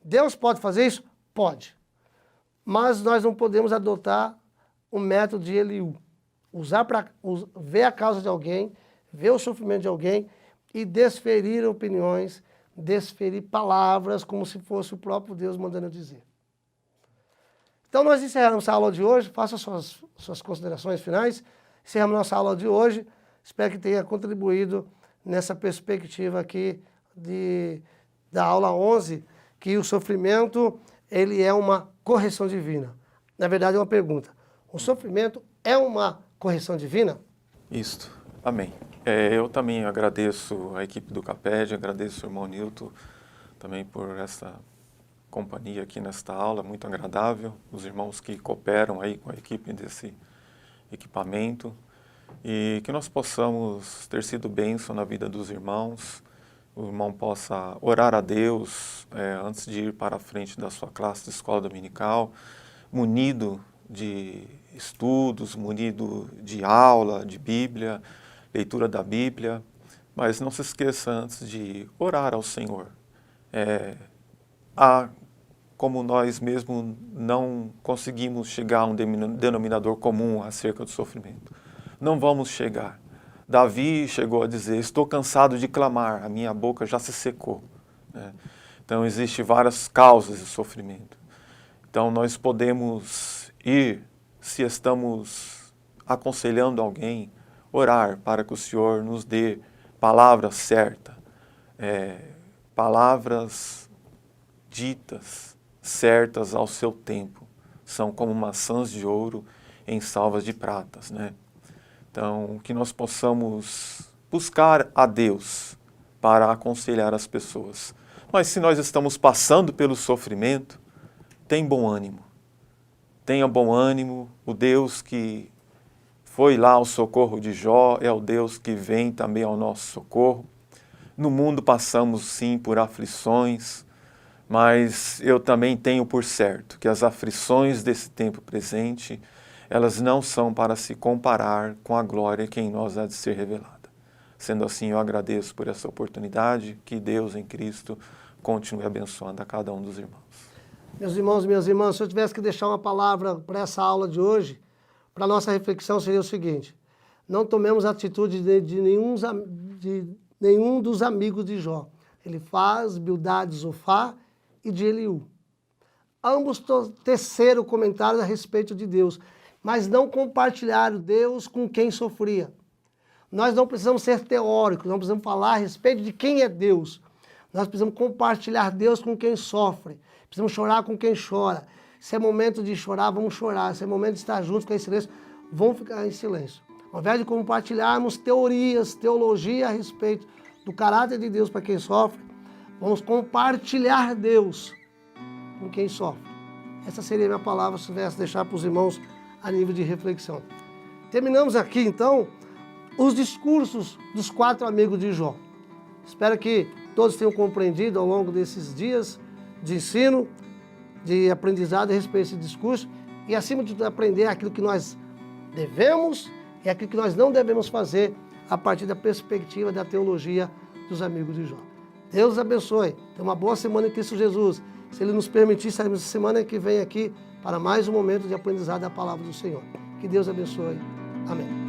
Deus pode fazer isso? Pode. Mas nós não podemos adotar o método de Eliú. usar para ver a causa de alguém, ver o sofrimento de alguém e desferir opiniões, desferir palavras como se fosse o próprio Deus mandando dizer. Então nós encerramos a aula de hoje, faça suas considerações finais, encerramos nossa aula de hoje, espero que tenha contribuído nessa perspectiva aqui da aula 11, que o sofrimento ele é uma correção divina. Na verdade é uma pergunta, o sofrimento é uma correção divina? Isto, amém. Eu também agradeço a equipe do Caped, agradeço o irmão Nilton também por essa companhia aqui nesta aula, muito agradável, os irmãos que cooperam aí com a equipe desse equipamento, e que nós possamos ter sido bênção na vida dos irmãos, o irmão possa orar a Deus antes de ir para a frente da sua classe de escola dominical, munido de estudos, munido de aula, de Bíblia, leitura da Bíblia, mas não se esqueça antes de orar ao Senhor. Como nós mesmos não conseguimos chegar a um denominador comum acerca do sofrimento. Não vamos chegar. Davi chegou a dizer, estou cansado de clamar, a minha boca já se secou. Então, existem várias causas de sofrimento. Então, nós podemos ir, se estamos aconselhando alguém, orar para que o Senhor nos dê palavras certas, palavras ditas, certas ao seu tempo, são como maçãs de ouro em salvas de pratas, Então, que nós possamos buscar a Deus para aconselhar as pessoas. Mas se nós estamos passando pelo sofrimento, tenha bom ânimo. Tenha bom ânimo, o Deus que foi lá ao socorro de Jó é o Deus que vem também ao nosso socorro. No mundo passamos sim por aflições, mas eu também tenho por certo que as aflições desse tempo presente, elas não são para se comparar com a glória que em nós há de ser revelada. Sendo assim, eu agradeço por essa oportunidade, que Deus em Cristo continue abençoando a cada um dos irmãos. Meus irmãos e minhas irmãs, se eu tivesse que deixar uma palavra para essa aula de hoje, para a nossa reflexão seria o seguinte: não tomemos atitude de nenhum dos amigos de Jó, Elifaz, Bildade, Zofar e de Eliú. Ambos teceram comentários a respeito de Deus, mas não compartilharam Deus com quem sofria. Nós não precisamos ser teóricos, não precisamos falar a respeito de quem é Deus. Nós precisamos compartilhar Deus com quem sofre, precisamos chorar com quem chora. Se é momento de chorar, vamos chorar. Se é momento de estar juntos, ficar em silêncio, vamos ficar em silêncio. Ao invés de compartilharmos teorias, teologia a respeito do caráter de Deus para quem sofre, vamos compartilhar Deus com quem sofre. Essa seria a minha palavra, se tivesse deixar para os irmãos a nível de reflexão. Terminamos aqui, então, os discursos dos 4 amigos de Jó. Espero que todos tenham compreendido ao longo desses dias de ensino, de aprendizado a respeito desse discurso, e acima de tudo aprender aquilo que nós devemos e aquilo que nós não devemos fazer a partir da perspectiva da teologia dos amigos de Jó. Deus os abençoe. Tenha uma boa semana em Cristo Jesus. Se Ele nos permitir, sairemos semana que vem aqui para mais um momento de aprendizado da palavra do Senhor. Que Deus abençoe. Amém.